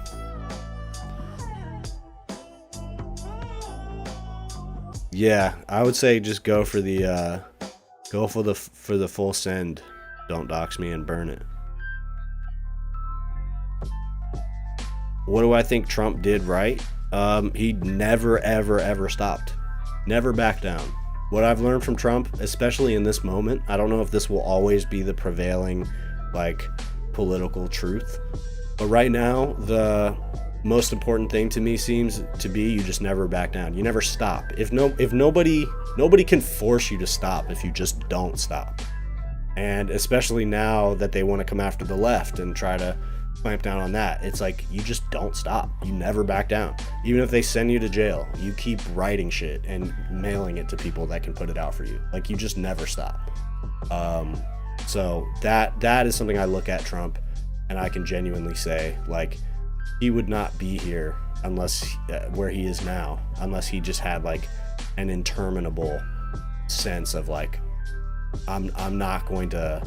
Yeah, I would say just go for the full send. Don't dox me and burn it. What do I think Trump did right? He never, ever, ever stopped. Never backed down. What I've learned from Trump, especially in this moment, I don't know if this will always be the prevailing, like, political truth, but right now, the most important thing to me seems to be you just never back down. You never stop. If nobody can force you to stop if you just don't stop. And especially now that they want to come after the left and try to clamp down on that, it's like you just don't stop. You never back down. Even if they send you to jail, you keep writing shit and mailing it to people that can put it out for you. Like you just never stop. So that is something I look at Trump and I can genuinely say, like, he would not be here unless where he is now, unless he just had like an interminable sense of like, I'm not going to,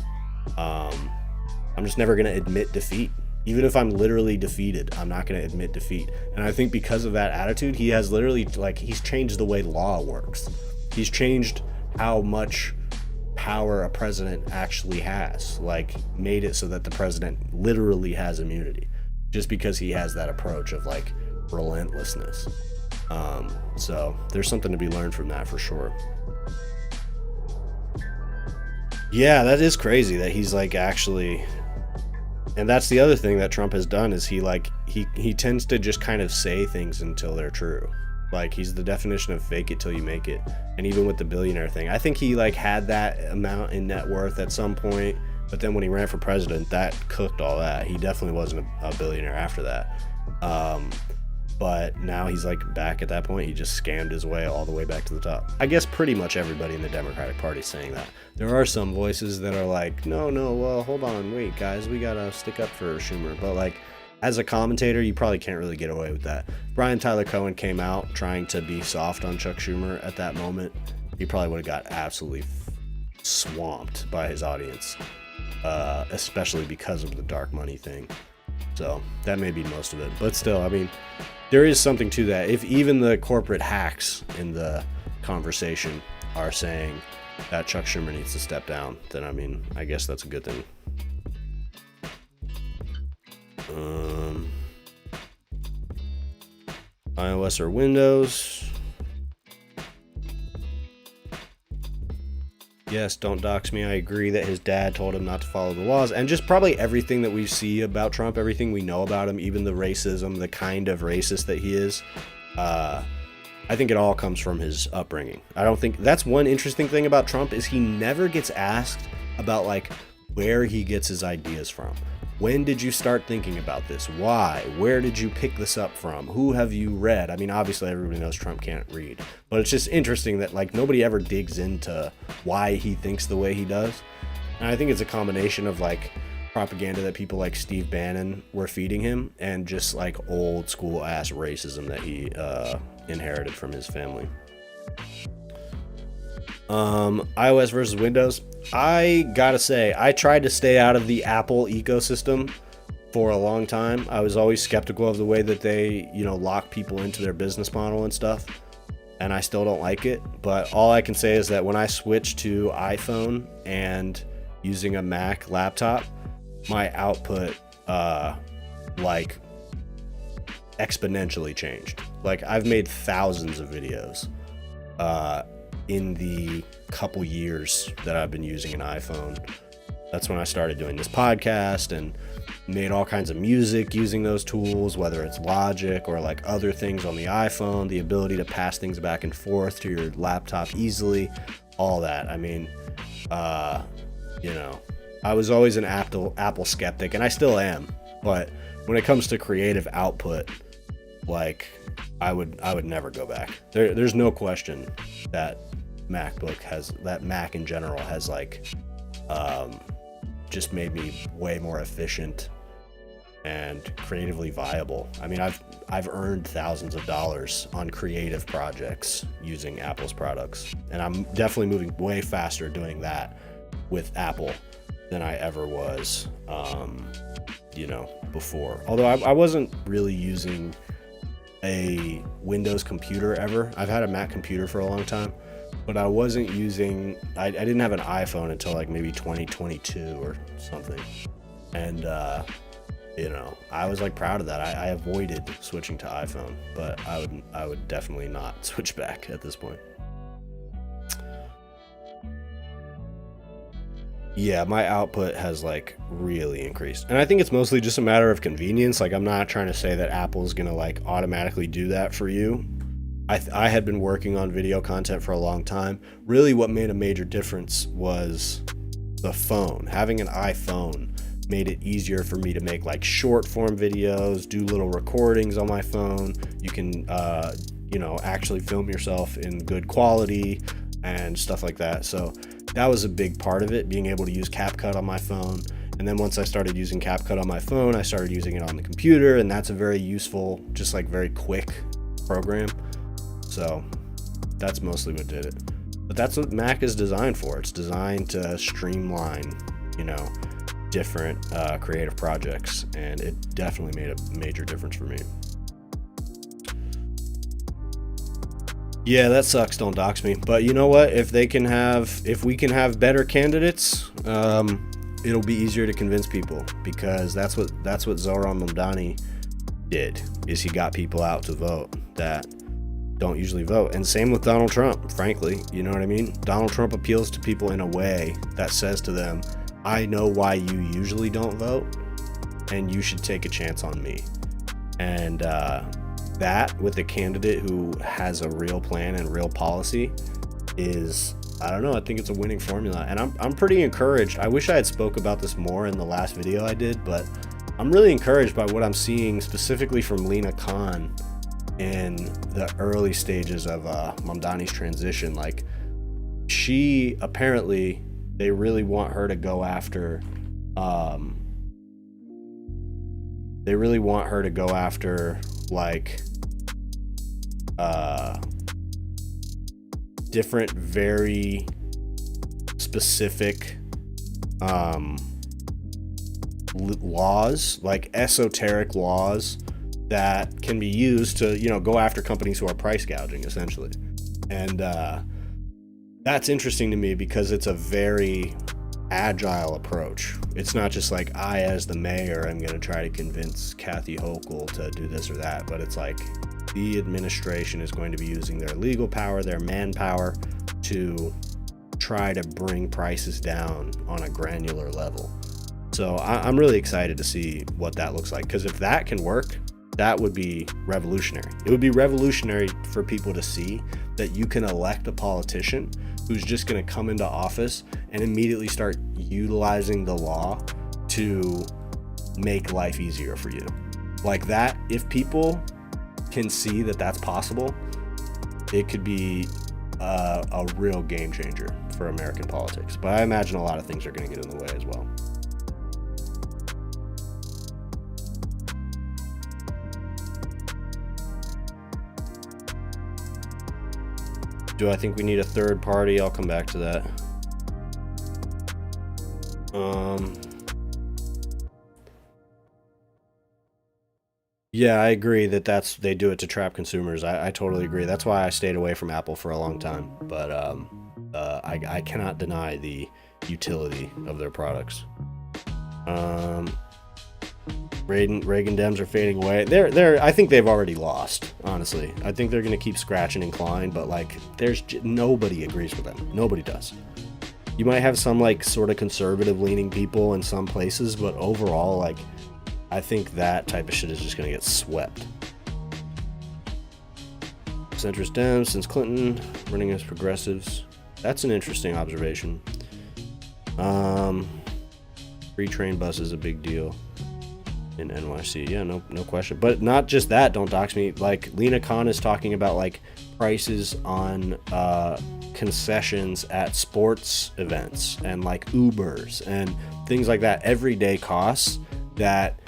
I'm just never going to admit defeat. Even if I'm literally defeated, I'm not going to admit defeat. And I think because of that attitude, he has literally, like, he's changed the way law works. He's changed how much power a president actually has, like made it so that the president literally has immunity just because he has that approach of like relentlessness. So there's something to be learned from that for sure. Yeah, that is crazy that he's like actually, and that's the other thing that Trump has done is he tends to just kind of say things until they're true. Like he's the definition of fake it till you make it. And even with the billionaire thing, I think he like had that amount in net worth at some point, but then when he ran for president, that cooked all that. He definitely wasn't a billionaire after that. But now he's like back at that point. He just scammed his way all the way back to the top. I guess pretty much everybody in the Democratic Party is saying that. There are some voices that are like, no, well, hold on, wait, guys, we gotta stick up for Schumer. But like, as a commentator, you probably can't really get away with that. Brian Tyler Cohen came out trying to be soft on Chuck Schumer at that moment. He probably would have got absolutely swamped by his audience, especially because of the dark money thing. So that may be most of it. But still, I mean, there is something to that. If even the corporate hacks in the conversation are saying that Chuck Schumer needs to step down, then I mean, I guess that's a good thing. iOS or Windows? Yes, don't dox me. I agree that his dad told him not to follow the laws, and just probably everything that we see about Trump, everything we know about him, even the racism, the kind of racist that he is. I think it all comes from his upbringing. I don't think that's one interesting thing about Trump is he never gets asked about like where he gets his ideas from. When did you start thinking about this? Why? Where did you pick this up from? Who have you read? I mean, obviously everybody knows Trump can't read, but it's just interesting that like nobody ever digs into why he thinks the way he does. And I think it's a combination of like propaganda that people like Steve Bannon were feeding him, and just like old school ass racism that he inherited from his family. iOS versus Windows. I gotta say, I tried to stay out of the Apple ecosystem for a long time. I was always skeptical of the way that they, lock people into their business model and stuff. And I still don't like it. But all I can say is that when I switched to iPhone and using a Mac laptop, my output, like, exponentially changed. Like, I've made thousands of videos, in the couple years that I've been using an iPhone. That's when I started doing this podcast and made all kinds of music using those tools, whether it's Logic or like other things on the iPhone, the ability to pass things back and forth to your laptop easily, all that. I mean, I was always an Apple skeptic, and I still am, but when it comes to creative output, like, I would never go back. There's no question that Mac in general has like just made me way more efficient and creatively viable. I mean, I've earned thousands of dollars on creative projects using Apple's products, and I'm definitely moving way faster doing that with Apple than I ever was before. Although I wasn't really using a Windows computer ever. I've had a Mac computer for a long time, but I wasn't using, I didn't have an iPhone until like maybe 2022 or something. And, I was like proud of that. I avoided switching to iPhone, but I would definitely not switch back at this point. Yeah, my output has like really increased. And I think it's mostly just a matter of convenience. Like, I'm not trying to say that Apple's gonna like automatically do that for you. I had been working on video content for a long time. Really what made a major difference was the phone. Having an iPhone made it easier for me to make like short form videos, do little recordings on my phone. You can, actually film yourself in good quality and stuff like that. So that was a big part of it, being able to use CapCut on my phone. And then once I started using CapCut on my phone, I started using it on the computer, and that's a very useful, just like very quick program. So that's mostly what did it. But that's what Mac is designed for. It's designed to streamline, different creative projects, and it definitely made a major difference for me. Yeah, that sucks. Don't dox me. But you know what? If we can have better candidates, it'll be easier to convince people, because that's what Zohran Mamdani did. Is he got people out to vote that don't usually vote. And same with Donald Trump, frankly. You know what I mean? Donald Trump appeals to people in a way that says to them, I know why you usually don't vote, and you should take a chance on me. And that with a candidate who has a real plan and real policy is, I don't know, I think it's a winning formula. And I'm pretty encouraged. I wish I had spoke about this more in the last video I did, but I'm really encouraged by what I'm seeing specifically from Lena Khan in the early stages of Mamdani's transition. Like, she apparently, they really want her to go after like different very specific laws, like esoteric laws that can be used to, go after companies who are price gouging, essentially. And that's interesting to me because it's a very agile approach. It's not just like, I, as the mayor, am going to try to convince Kathy Hochul to do this or that, but it's like the administration is going to be using their legal power, their manpower, to try to bring prices down on a granular level. So I'm really excited to see what that looks like, because if that can work, that would be revolutionary. It would be revolutionary for people to see that you can elect a politician who's just going to come into office and immediately start utilizing the law to make life easier for you. Like that, if people can see that that's possible, it could be a real game changer for American politics. But I imagine a lot of things are going to get in the way as well. Do I think we need a third party? I'll come back to that. Yeah, I agree that they do it to trap consumers. I totally agree. That's why I stayed away from Apple for a long time. But I cannot deny the utility of their products. Reagan Dems are fading away. I think they've already lost, honestly. I think they're going to keep scratching and clawing, but like nobody agrees with them. Nobody does. You might have some like sort of conservative leaning people in some places, but overall, like, I think that type of shit is just going to get swept. Centrist Dems since Clinton, running as progressives. That's an interesting observation. Free train bus is a big deal in NYC. Yeah, no question. But not just that, don't dox me. Like, Lena Khan is talking about like prices on concessions at sports events and like Ubers and things like that. Everyday costs that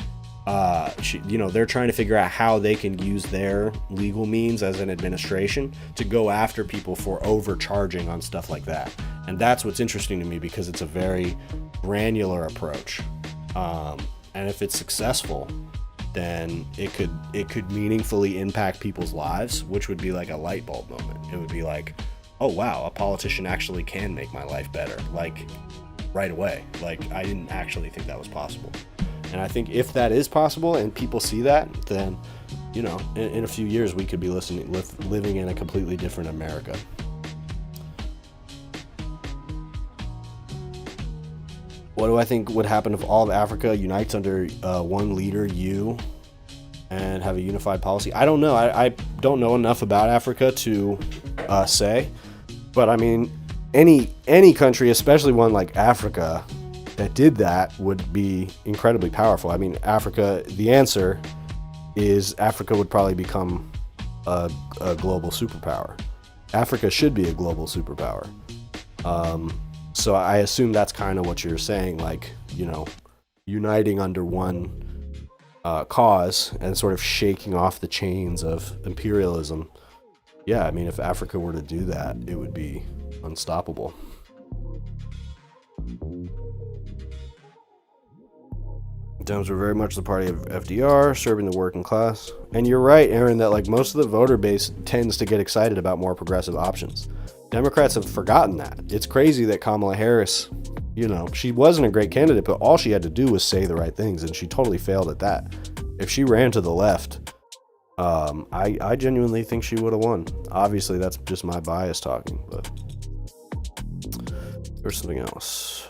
they're trying to figure out how they can use their legal means as an administration to go after people for overcharging on stuff like that. And that's what's interesting to me, because it's a very granular approach. And if it's successful, then it could meaningfully impact people's lives, which would be like a light bulb moment. It would be like, oh wow, a politician actually can make my life better, like right away. Like, I didn't actually think that was possible. And I think if that is possible and people see that, then, in a few years we could be living in a completely different America. What do I think would happen if all of Africa unites under one leader, and have a unified policy? I don't know. I don't know enough about Africa to say. But I mean, any country, especially one like Africa, that did that would be incredibly powerful. I mean, the answer is Africa would probably become a global superpower. Africa should be a global superpower. So I assume that's kind of what you're saying, like, uniting under one cause and sort of shaking off the chains of imperialism. Yeah, I mean, if Africa were to do that, it would be unstoppable. Dems were very much the party of FDR, serving the working class. And you're right, Aaron, that like most of the voter base tends to get excited about more progressive options. Democrats have forgotten that. It's crazy that Kamala Harris, she wasn't a great candidate, but all she had to do was say the right things, and she totally failed at that. If she ran to the left, I genuinely think she would have won. Obviously, that's just my bias talking, but there's something else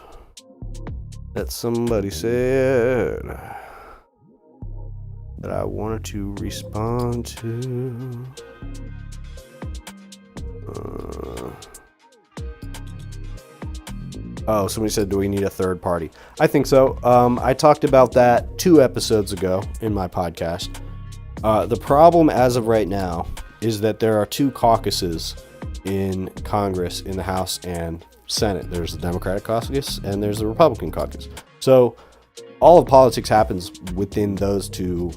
that somebody said that I wanted to respond to. Somebody said, do we need a third party? I think so. I talked about that 2 episodes ago in my podcast. The problem as of right now is that there are 2 caucuses in Congress, in the House and Senate. There's the Democratic caucus and there's the Republican caucus. So all of politics happens within those 2,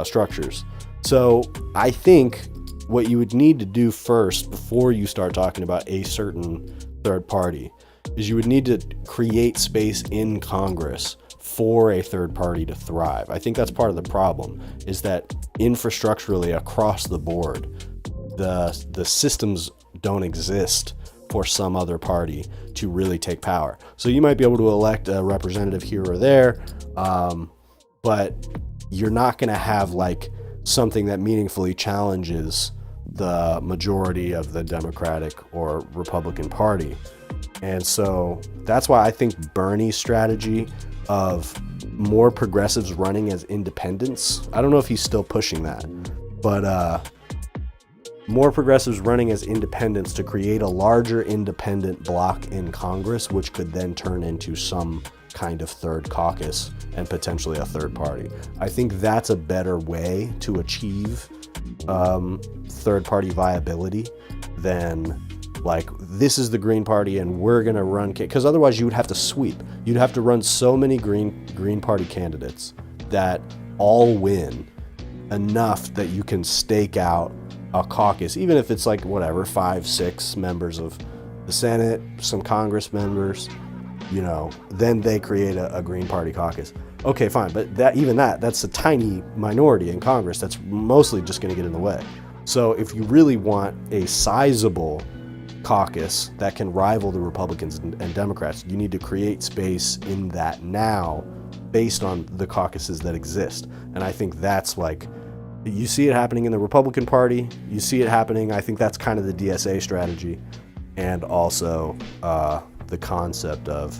structures. So I think what you would need to do first, before you start talking about a certain third party, is you would need to create space in Congress for a third party to thrive. I think that's part of the problem, is that infrastructurally across the board, the systems don't exist for some other party to really take power. So you might be able to elect a representative here or there, but you're not going to have like something that meaningfully challenges the majority of the Democratic or Republican Party. And so that's why I think Bernie's strategy of more progressives running as independents, I don't know if he's still pushing that, but more progressives running as independents to create a larger independent bloc in Congress, which could then turn into some kind of third caucus and potentially a third party. I think that's a better way to achieve third party viability than like, this is the Green Party and we're gonna run, because otherwise you would have to sweep. You'd have to run so many Green Party candidates that all win enough that you can stake out a caucus, even if it's like whatever, 5-6 members of the Senate, some Congress members, you know, then they create a Green Party caucus. Okay, fine, but that's a tiny minority in Congress that's mostly just going to get in the way. So if you really want a sizable caucus that can rival the Republicans and Democrats, you need to create space in that now based on the caucuses that exist. And I think that's like, you see it happening in the Republican Party, you see it happening, I think that's kind of the DSA strategy, and also the concept of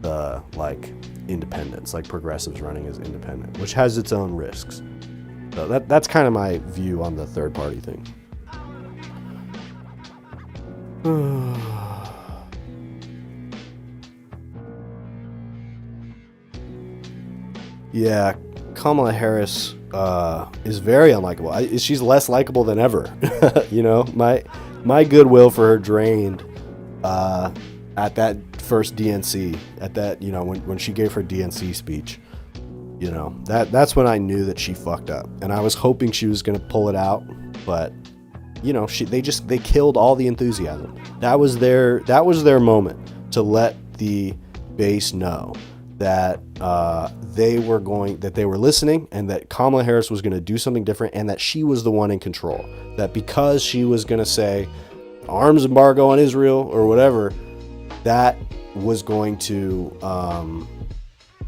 the like independents, like progressives running as independent, which has its own risks. So that's kind of my view on the third party thing. Yeah, Kamala Harris is very unlikable. She's less likable than ever. You know, my goodwill for her drained at that first DNC, at that, you know, when she gave her DNC speech. You know, that's when I knew that she fucked up, and I was hoping she was gonna pull it out, but you know, they killed all the enthusiasm. That was their moment to let the base know that they were listening, and that Kamala Harris was going to do something different, and that she was the one in control. That because she was going to say arms embargo on Israel or whatever, that was going to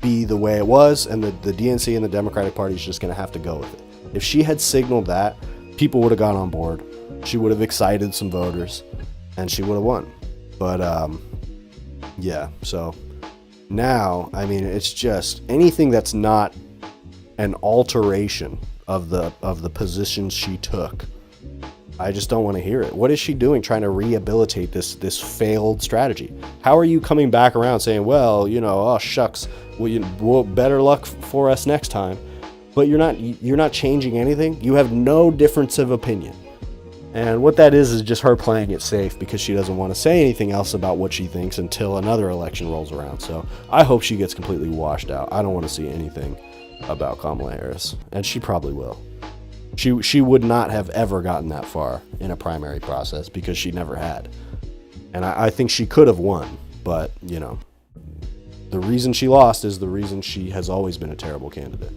be the way it was, and the DNC and the Democratic Party is just going to have to go with it. If she had signaled that, people would have gone on board. She would have excited some voters, and she would have won. But yeah, so now, I mean, it's just anything that's not an alteration of the positions she took, I just don't want to hear it. What is she doing trying to rehabilitate this failed strategy? How are you coming back around saying, well, you know, oh shucks, well, better luck for us next time? But you're not changing anything. You have no difference of opinion. And what that is just her playing it safe because she doesn't want to say anything else about what she thinks until another election rolls around. So I hope she gets completely washed out. I don't want to see anything about Kamala Harris, and she probably will. She would not have ever gotten that far in a primary process because she never had. And I think she could have won, but, you know, the reason she lost is the reason she has always been a terrible candidate.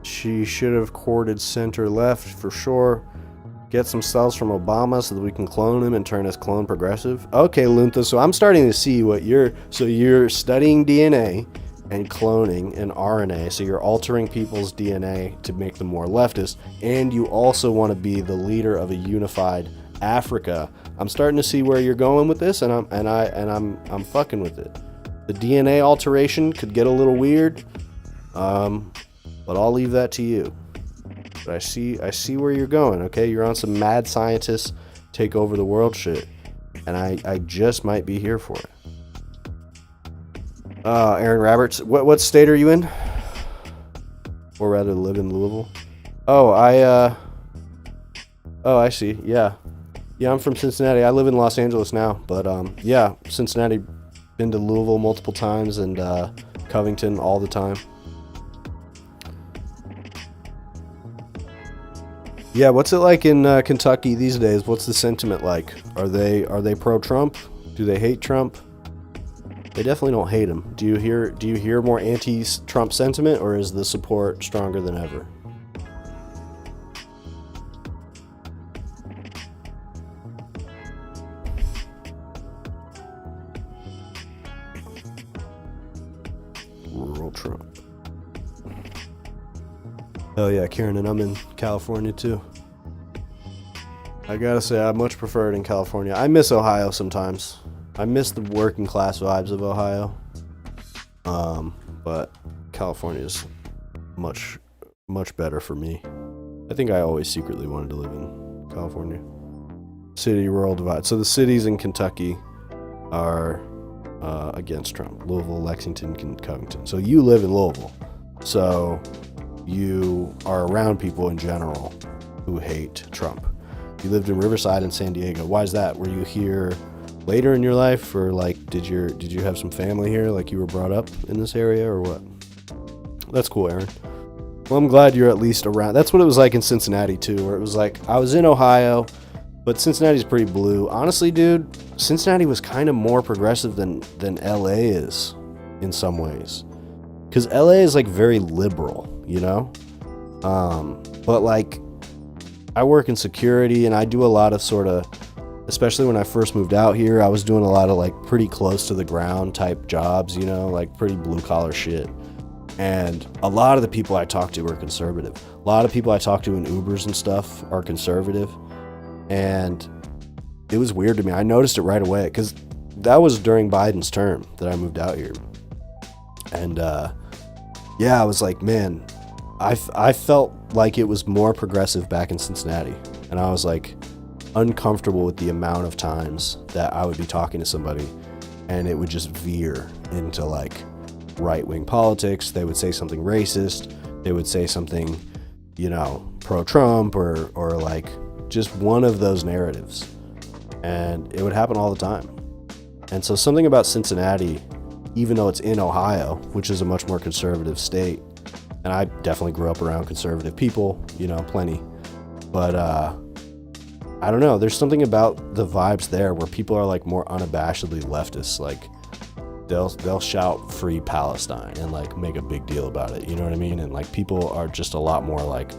She should have courted center left for sure. Get some cells from Obama so that we can clone him and turn us clone progressive. Okay, Luntha, so I'm starting to see what you're studying DNA and cloning and RNA, so you're altering people's DNA to make them more leftist, and you also want to be the leader of a unified Africa. I'm starting to see where you're going with this, and I'm fucking with it. The DNA alteration could get a little weird, but I'll leave that to you. But I see where you're going, okay? You're on some mad scientists take over the world shit, and I just might be here for it. Aaron Roberts, what state are you in? Or rather, live in Louisville? Oh, I see. Yeah, I'm from Cincinnati. I live in Los Angeles now, but yeah, Cincinnati. Been to Louisville multiple times, and Covington all the time. Yeah, what's it like in Kentucky these days? What's the sentiment like? Are they pro-Trump? Do they hate Trump? They definitely don't hate him. Do you hear more anti-Trump sentiment, or is the support stronger than ever? Rural Trump. Hell yeah, Karen, and I'm in California too. I gotta say, I much prefer it in California. I miss Ohio sometimes. I miss the working class vibes of Ohio. But California is much better for me. I think I always secretly wanted to live in California. City rural divide. So the cities in Kentucky are against Trump. Louisville, Lexington, Covington. So you live in Louisville. So you are around people in general who hate Trump. You lived in Riverside and San Diego. Why is that? Were you here later in your life, or like did you have some family here, like you were brought up in this area, or what? That's cool, Aaron. Well, I'm glad you're at least around. That's what it was like in Cincinnati too, where it was like I was in Ohio, but Cincinnati's pretty blue. Honestly, dude, Cincinnati was kind of more progressive than LA is in some ways, because LA is like very liberal, you know. But like I work in security and I do a lot of sort of, especially when I first moved out here, I was doing a lot of like pretty close to the ground type jobs, you know, like pretty blue collar shit. And a lot of the people I talk to are conservative. A lot of people I talk to in Ubers and stuff are conservative. And it was weird to me. I noticed it right away because that was during Biden's term that I moved out here. And yeah, I was like, man, I felt like it was more progressive back in Cincinnati. And I was like uncomfortable with the amount of times that I would be talking to somebody and it would just veer into like right-wing politics. They would say something racist. They would say something, you know, pro-Trump or like just one of those narratives. And it would happen all the time. And so something about Cincinnati, even though it's in Ohio, which is a much more conservative state, and I definitely grew up around conservative people, you know, plenty. But I don't know. There's something about the vibes there where people are like more unabashedly leftists. Like they'll shout free Palestine and like make a big deal about it. You know what I mean? And like people are just a lot more like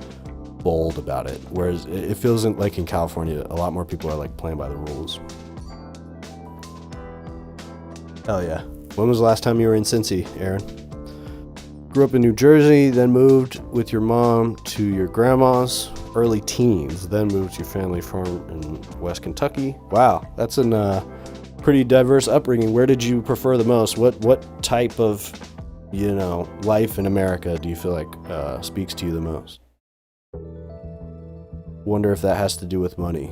bold about it. Whereas it feels like in California, a lot more people are like playing by the rules. Hell yeah. When was the last time you were in Cincy, Aaron? Grew up in New Jersey, then moved with your mom to your grandma's early teens, then moved to your family farm in West Kentucky. Wow, that's a pretty diverse upbringing. Where did you prefer the most? What type of, you know, life in America do you feel like speaks to you the most? Wonder if that has to do with money.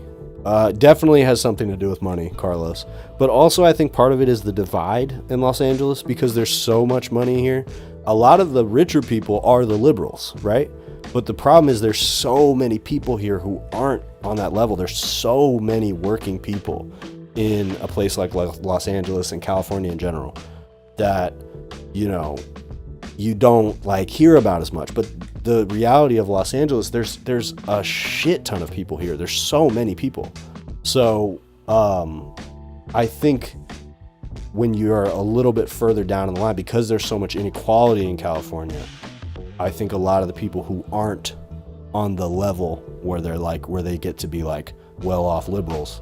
Definitely has something to do with money, Carlos. But also I think part of it is the divide in Los Angeles because there's so much money here. A lot of the richer people are the liberals, right? But the problem is there's so many people here who aren't on that level. There's so many working people in a place like Los Angeles and California in general that, you know, you don't like hear about as much. But the reality of Los Angeles, there's a shit ton of people here. There's so many people. So I think when you're a little bit further down in the line, because there's so much inequality in California, I think a lot of the people who aren't on the level where they're like, where they get to be like well-off liberals,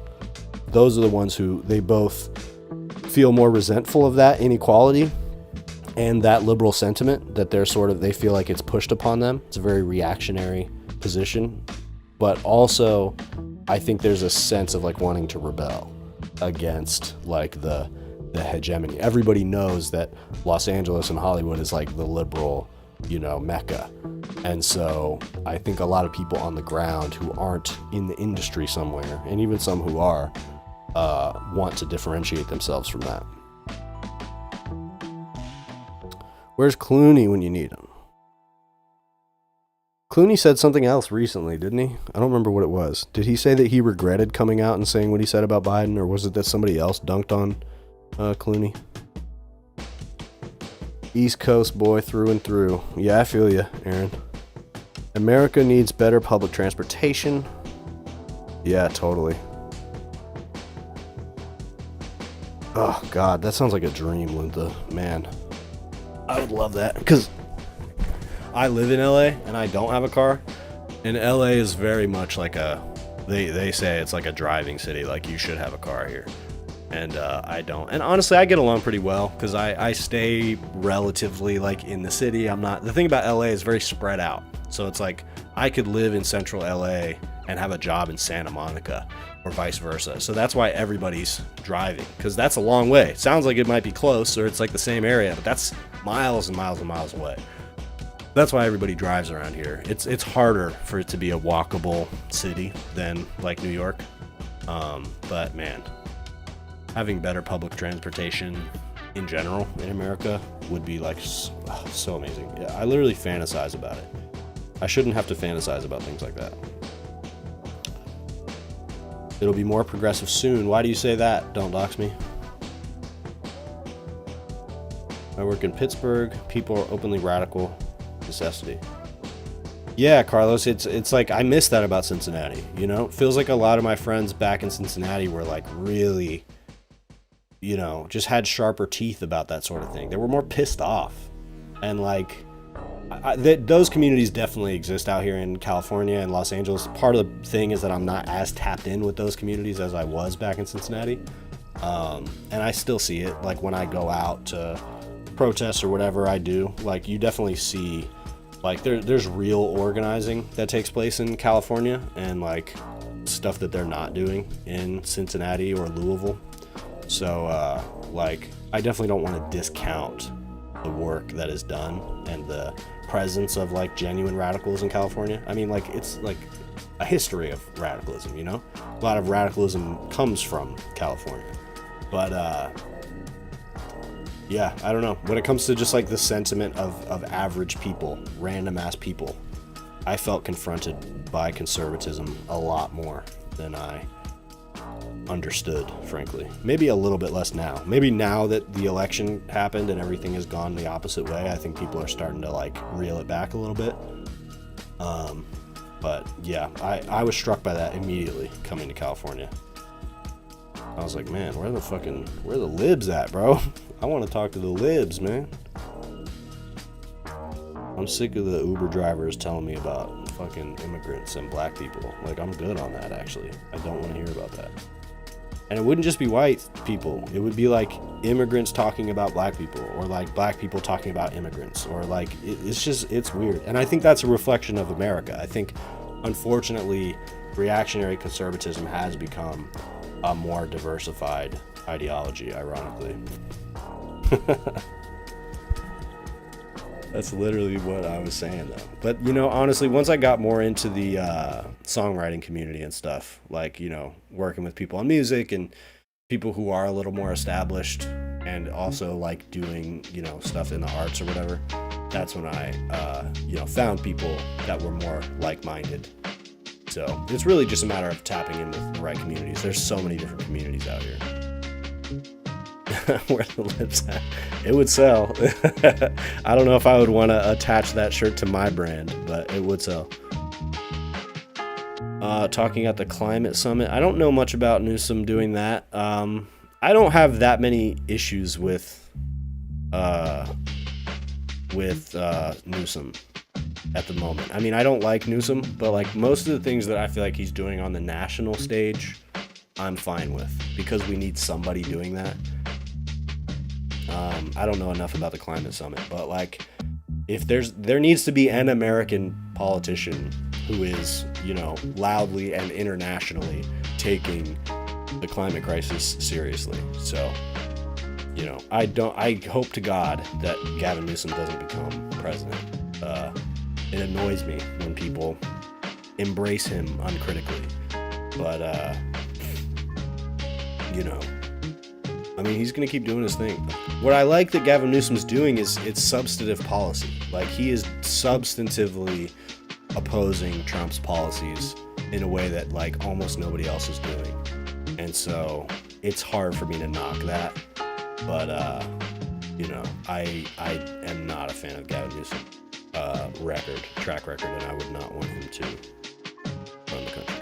those are the ones who they both feel more resentful of that inequality and that liberal sentiment that they feel like it's pushed upon them. It's a very reactionary position, but also I think there's a sense of like wanting to rebel against like the hegemony. Everybody knows that Los Angeles and Hollywood is like the liberal, you know, mecca. And so I think a lot of people on the ground who aren't in the industry somewhere, and even some who are, want to differentiate themselves from that. Where's Clooney when you need him? Clooney said something else recently, didn't he? I don't remember what it was. Did he say that he regretted coming out and saying what he said about Biden, or was it that somebody else dunked on Clooney? East Coast boy through and through. Yeah, I feel you, Aaron. America needs better public transportation. Yeah, totally. Oh, God, that sounds like a dream, Linda. Man, I would love that. Because I live in LA and I don't have a car. And LA is very much like they say it's like a driving city. Like, you should have a car here. And I don't. And honestly, I get along pretty well because I stay relatively like in the city. The thing about LA is very spread out. So it's like I could live in central LA and have a job in Santa Monica or vice versa. So that's why everybody's driving, because that's a long way. It sounds like it might be close or it's like the same area, but that's miles and miles and miles away. That's why everybody drives around here. It's harder for it to be a walkable city than like New York. But man, having better public transportation in general in America would be like so amazing. Yeah, I literally fantasize about it. I shouldn't have to fantasize about things like that. It'll be more progressive soon. Why do you say that? Don't dox me. I work in Pittsburgh. People are openly radical. Necessity. Yeah, Carlos, it's like I miss that about Cincinnati. You know, it feels like a lot of my friends back in Cincinnati were like really, you know, just had sharper teeth about that sort of thing. They were more pissed off, and like those communities definitely exist out here in California and Los Angeles. Part of the thing is that I'm not as tapped in with those communities as I was back in Cincinnati, and I still see it. Like when I go out to protests or whatever I do, like you definitely see like there's real organizing that takes place in California and like stuff that they're not doing in Cincinnati or Louisville. So like I definitely don't want to discount the work that is done and the presence of like genuine radicals in California. I mean, like it's like a history of radicalism, you know? A lot of radicalism comes from California. But yeah, I don't know. When it comes to just like the sentiment of average people, random ass people, I felt confronted by conservatism a lot more than I understood, frankly. Maybe a little bit less now. Maybe now that the election happened and everything has gone the opposite way, I think people are starting to like reel it back a little bit. But yeah, I was struck by that immediately coming to California. I was like, man, where the libs at, bro? I want to talk to the libs, man. I'm sick of the Uber drivers telling me about fucking immigrants and black people. Like, I'm good on that, actually. I don't want to hear about that. And it wouldn't just be white people. It would be like immigrants talking about black people, or like black people talking about immigrants, or like it's weird. And I think that's a reflection of America. I think, unfortunately, reactionary conservatism has become a more diversified ideology, ironically. That's literally what I was saying, though. But, you know, honestly, once I got more into the songwriting community and stuff, like, you know, working with people on music and people who are a little more established and also like doing, you know, stuff in the arts or whatever, that's when I, you know, found people that were more like-minded. So it's really just a matter of tapping in with the right communities. There's so many different communities out here. Where the lips at? It would sell. I don't know if I would want to attach that shirt to my brand, but it would sell. Talking at the climate summit. I don't know much about Newsom doing that. I don't have that many issues with Newsom at the moment. I mean, I don't like Newsom, but like most of the things that I feel like he's doing on the national stage, I'm fine with, because we need somebody doing that. I don't know enough about the climate summit, but like if there needs to be an American politician who is, you know, loudly and internationally taking the climate crisis seriously. So, you know, I hope to God that Gavin Newsom doesn't become president. It annoys me when people embrace him uncritically, but you know, I mean, he's going to keep doing his thing. What I like that Gavin Newsom's doing is it's substantive policy. Like, he is substantively opposing Trump's policies in a way that, like, almost nobody else is doing. And so it's hard for me to knock that. But, you know, I am not a fan of Gavin Newsom's track record, and I would not want him to run the country.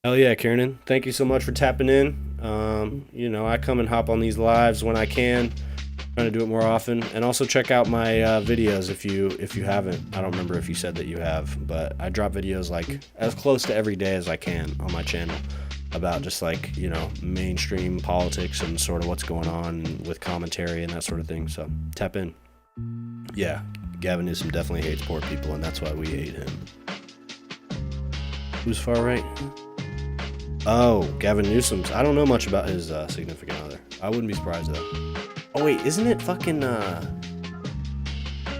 Hell yeah, Kieran. Thank you so much for tapping in. You know, I come and hop on these lives when I can. Trying to do it more often. And also check out my videos if you haven't. I don't remember if you said that you have, but I drop videos like as close to every day as I can on my channel about just like, you know, mainstream politics and sort of what's going on with commentary and that sort of thing. So tap in. Yeah, Gavin Newsom definitely hates poor people, and that's why we hate him. Who's far right? Oh, Gavin Newsom's. I don't know much about his significant other. I wouldn't be surprised though. Oh wait, isn't it fucking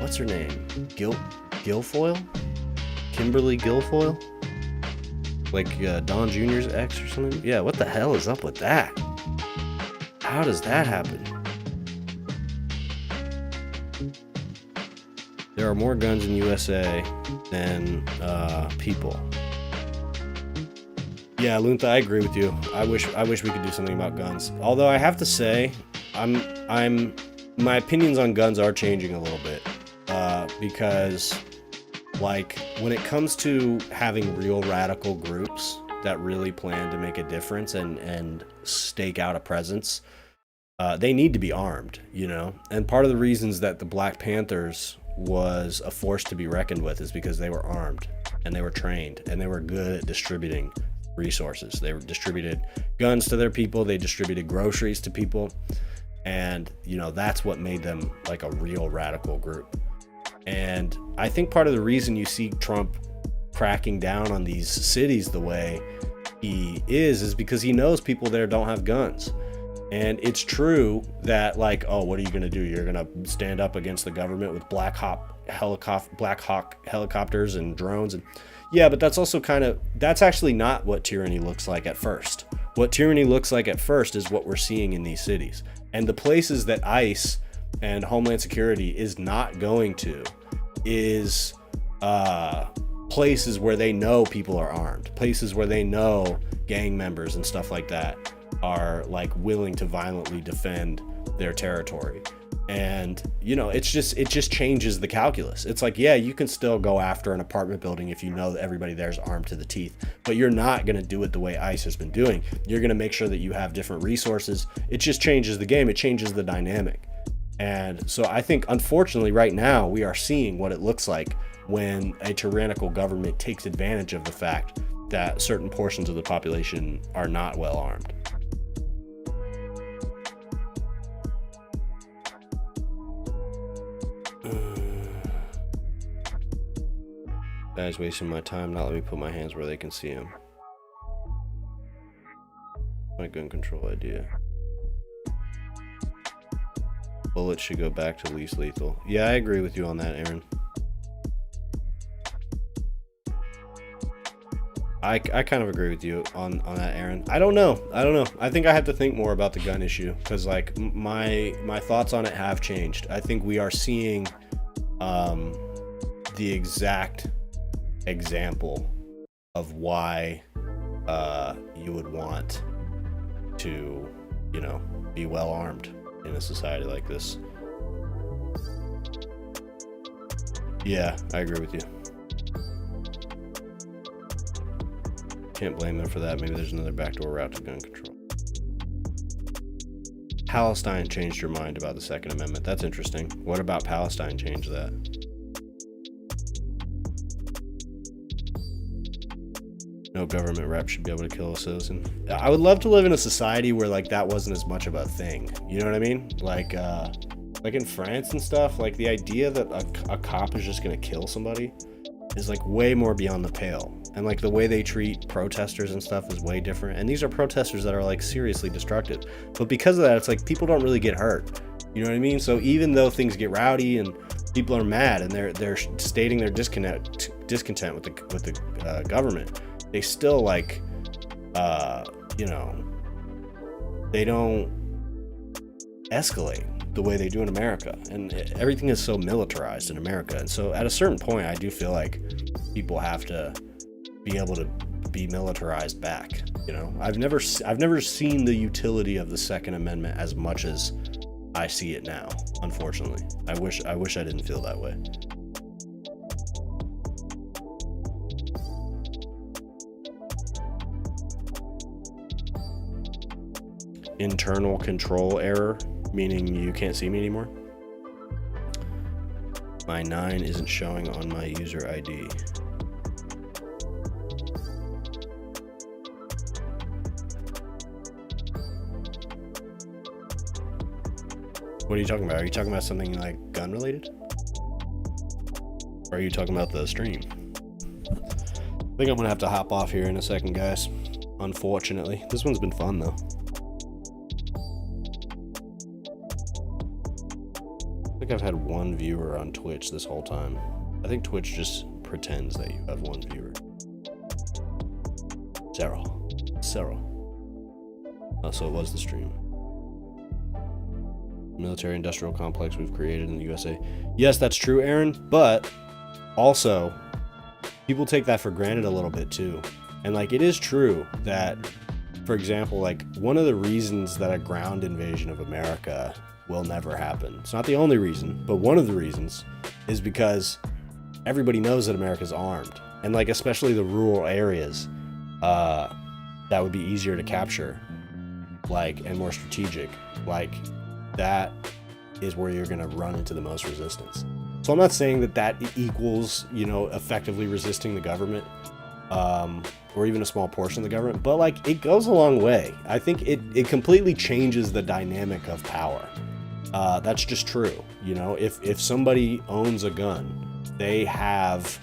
what's her name? Guilfoyle? Kimberly Guilfoyle? Like Don Jr.'s ex or something? Yeah, what the hell is up with that? How does that happen? There are more guns in USA than people. Yeah, Luntha, I agree with you. I wish we could do something about guns. Although I have to say, my opinions on guns are changing a little bit. Because like when it comes to having real radical groups that really plan to make a difference and stake out a presence, they need to be armed, you know? And part of the reasons that the Black Panthers was a force to be reckoned with is because they were armed and they were trained and they were good at distributing resources. They distributed guns to their people, they distributed groceries to people, and you know, that's what made them like a real radical group. And I think part of the reason you see Trump cracking down on these cities the way he is because he knows people there don't have guns. And it's true that like, oh, what are you going to do? You're going to stand up against the government with Black Hawk helicopters and drones. And yeah, but that's also that's actually not what tyranny looks like at first. What tyranny looks like at first is what we're seeing in these cities. And the places that ICE and Homeland Security is not going to is places where they know people are armed, places where they know gang members and stuff like that are like willing to violently defend their territory. And you know, it just changes the calculus. It's like, yeah, you can still go after an apartment building if you know that everybody there is armed to the teeth, but you're not going to do it the way ICE has been doing. You're going to make sure that you have different resources. It just changes the game. It changes the dynamic. And so I think, unfortunately, right now, we are seeing what it looks like when a tyrannical government takes advantage of the fact that certain portions of the population are not well armed. Guy's wasting my time, not let me put my hands where they can see him. My gun control idea. Bullets should go back to least lethal. Yeah, I agree with you on that, Aaron. I kind of agree with you on that, Aaron. I don't know. I think I have to think more about the gun issue because like my thoughts on it have changed. I think we are seeing the exact example of why you would want to, you know, be well armed in a society like this. Yeah, I agree with you. Can't blame them for that. Maybe there's another backdoor route to gun control. Palestine changed your mind about the Second Amendment. That's interesting. What about Palestine changed that? No government rep should be able to kill a citizen. I would love to live in a society where like that wasn't as much of a thing. You know what I mean? Like in France and stuff, like the idea that a cop is just gonna kill somebody is like way more beyond the pale. And like the way they treat protesters and stuff is way different. And these are protesters that are like seriously destructive. But because of that, it's like people don't really get hurt. You know what I mean? So even though things get rowdy and people are mad and they're stating their discontent with the government, they still like you know, they don't escalate the way they do in America. And everything is so militarized in America. And so at a certain point, I do feel like people have to be able to be militarized back. You know, I've never seen the utility of the Second Amendment as much as I see it now. Unfortunately, I wish I didn't feel that way. Internal control error, meaning you can't see me anymore. My 9 isn't showing on my user ID. What are you talking about? Are you talking about something like gun related? Or are you talking about the stream? I think I'm gonna have to hop off here in a second, guys. unfortunately. This one's been fun though. I think I've had one viewer on Twitch this whole time. I think Twitch just pretends that you have one viewer. Cyril. Oh, so it was the stream. Military industrial complex we've created in the USA. Yes, that's true, Aaron, but also people take that for granted a little bit too. And like, it is true that, for example, like one of the reasons that a ground invasion of America will never happen, it's not the only reason, but one of the reasons is because everybody knows that America's armed. And like, especially the rural areas, that would be easier to capture, like, and more strategic. Like, that is where you're gonna run into the most resistance. So I'm not saying that that equals, you know, effectively resisting the government, or even a small portion of the government, but like, it goes a long way. I think it completely changes the dynamic of power. That's just true. You know, if somebody owns a gun, they have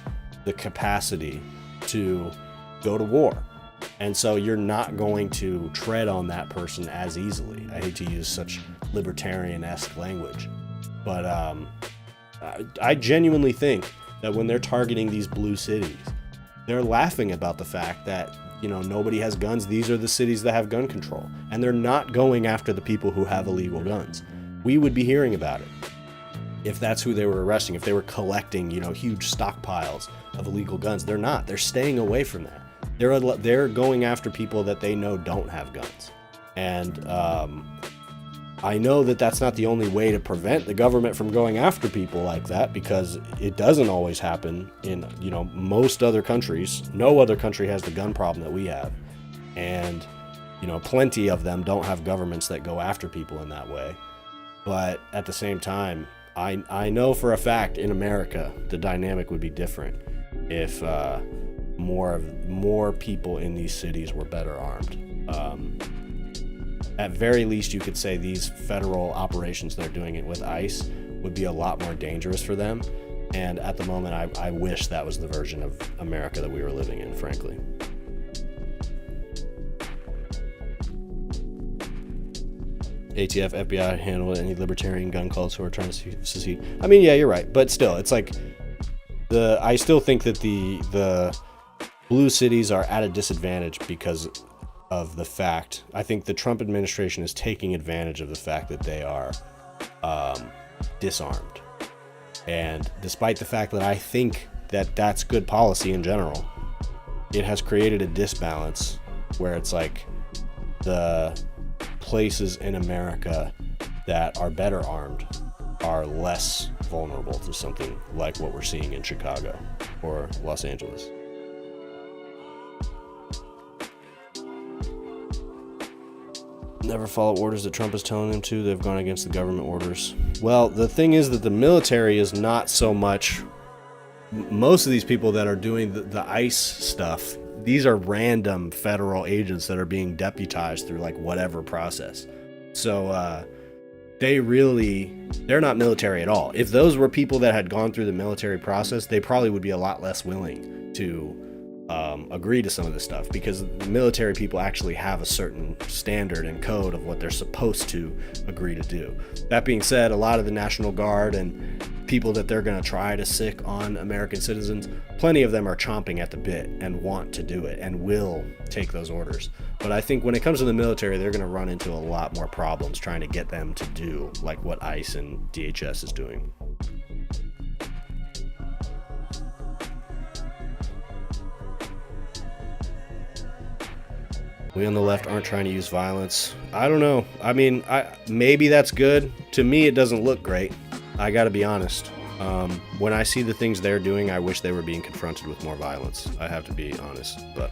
the capacity to go to war. And so you're not going to tread on that person as easily. I hate to use such libertarian-esque language, but I genuinely think that when they're targeting these blue cities, they're laughing about the fact that, you know, nobody has guns. These are the cities that have gun control, and they're not going after the people who have illegal guns. We would be hearing about it if that's who they were arresting, if they were collecting, you know, huge stockpiles of illegal guns. They're not. They're staying away from that. They're going after people that they know don't have guns. And I know that that's not the only way to prevent the government from going after people like that, because it doesn't always happen in, you know, most other countries. No other country has the gun problem that we have. And, you know, plenty of them don't have governments that go after people in that way. But at the same time, I know for a fact in America, the dynamic would be different if more people in these cities were better armed. At very least, you could say these federal operations that are doing it with ICE would be a lot more dangerous for them. And at the moment, I wish that was the version of America that we were living in, frankly. ATF, FBI handle any libertarian gun cults who are trying to secede. I mean, yeah, you're right, but still, it's like I still think that the blue cities are at a disadvantage because of the fact, I think the Trump administration is taking advantage of the fact that they are disarmed. And despite the fact that I think that that's good policy in general, it has created a disbalance where it's like the places in America that are better armed are less vulnerable to something like what we're seeing in Chicago or Los Angeles. Never follow orders that Trump is telling them to. They've gone against the government orders. Well, the thing is that the military is not so much. Most of these people that are doing the ICE stuff, these are random federal agents that are being deputized through like whatever process. So they're not military at all. If those were people that had gone through the military process, they probably would be a lot less willing to agree to some of this stuff, because the military people actually have a certain standard and code of what they're supposed to agree to do. That being said, a lot of the National Guard and people that they're going to try to sick on American citizens, plenty of them are chomping at the bit and want to do it and will take those orders. But I think when it comes to the military, they're going to run into a lot more problems trying to get them to do like what ICE and DHS is doing. We on the left aren't trying to use violence. I don't know. I mean, maybe that's good. To me, it doesn't look great. I gotta be honest. When I see the things they're doing, I wish they were being confronted with more violence. I have to be honest, but...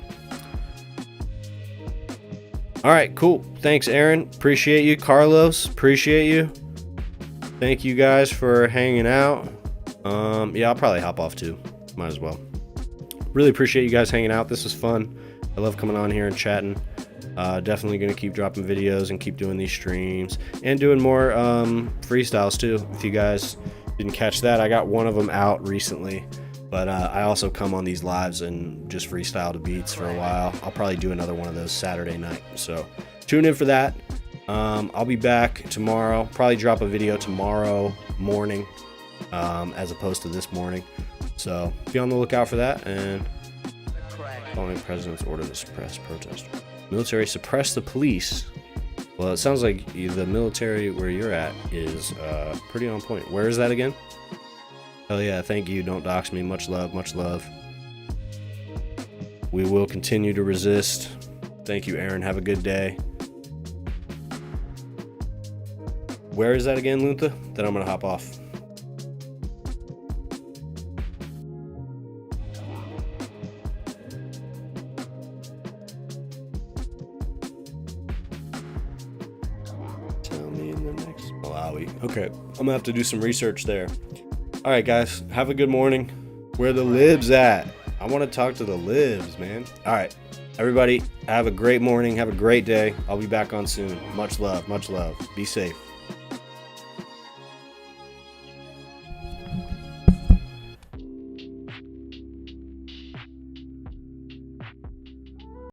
All right, cool. Thanks, Aaron. Appreciate you. Carlos, appreciate you. Thank you guys for hanging out. Yeah, I'll probably hop off too. Might as well. Really appreciate you guys hanging out. This was fun. I love coming on here and chatting. Definitely going to keep dropping videos and keep doing these streams and doing more freestyles too. If you guys didn't catch that, I got one of them out recently. But I also come on these lives and just freestyle to beats for a while. I'll probably do another one of those Saturday night. So tune in for that. I'll be back tomorrow. Probably drop a video tomorrow morning as opposed to this morning. So be on the lookout for that. And following president's order to suppress protesters. Military suppress the police. Well, it sounds like the military where you're at is pretty on point. Where is that again? Hell yeah, thank you. Don't dox me. Much love, much love. We will continue to resist. Thank you, Aaron. Have a good day. Where is that again, Luntha? Then I'm going to hop off. Tell me in the next Malawi. Okay, I'm going to have to do some research there. All right, guys, have a good morning. Where the libs at? I want to talk to the libs, man. All right, everybody, have a great morning. Have a great day. I'll be back on soon. Much love, much love. Be safe.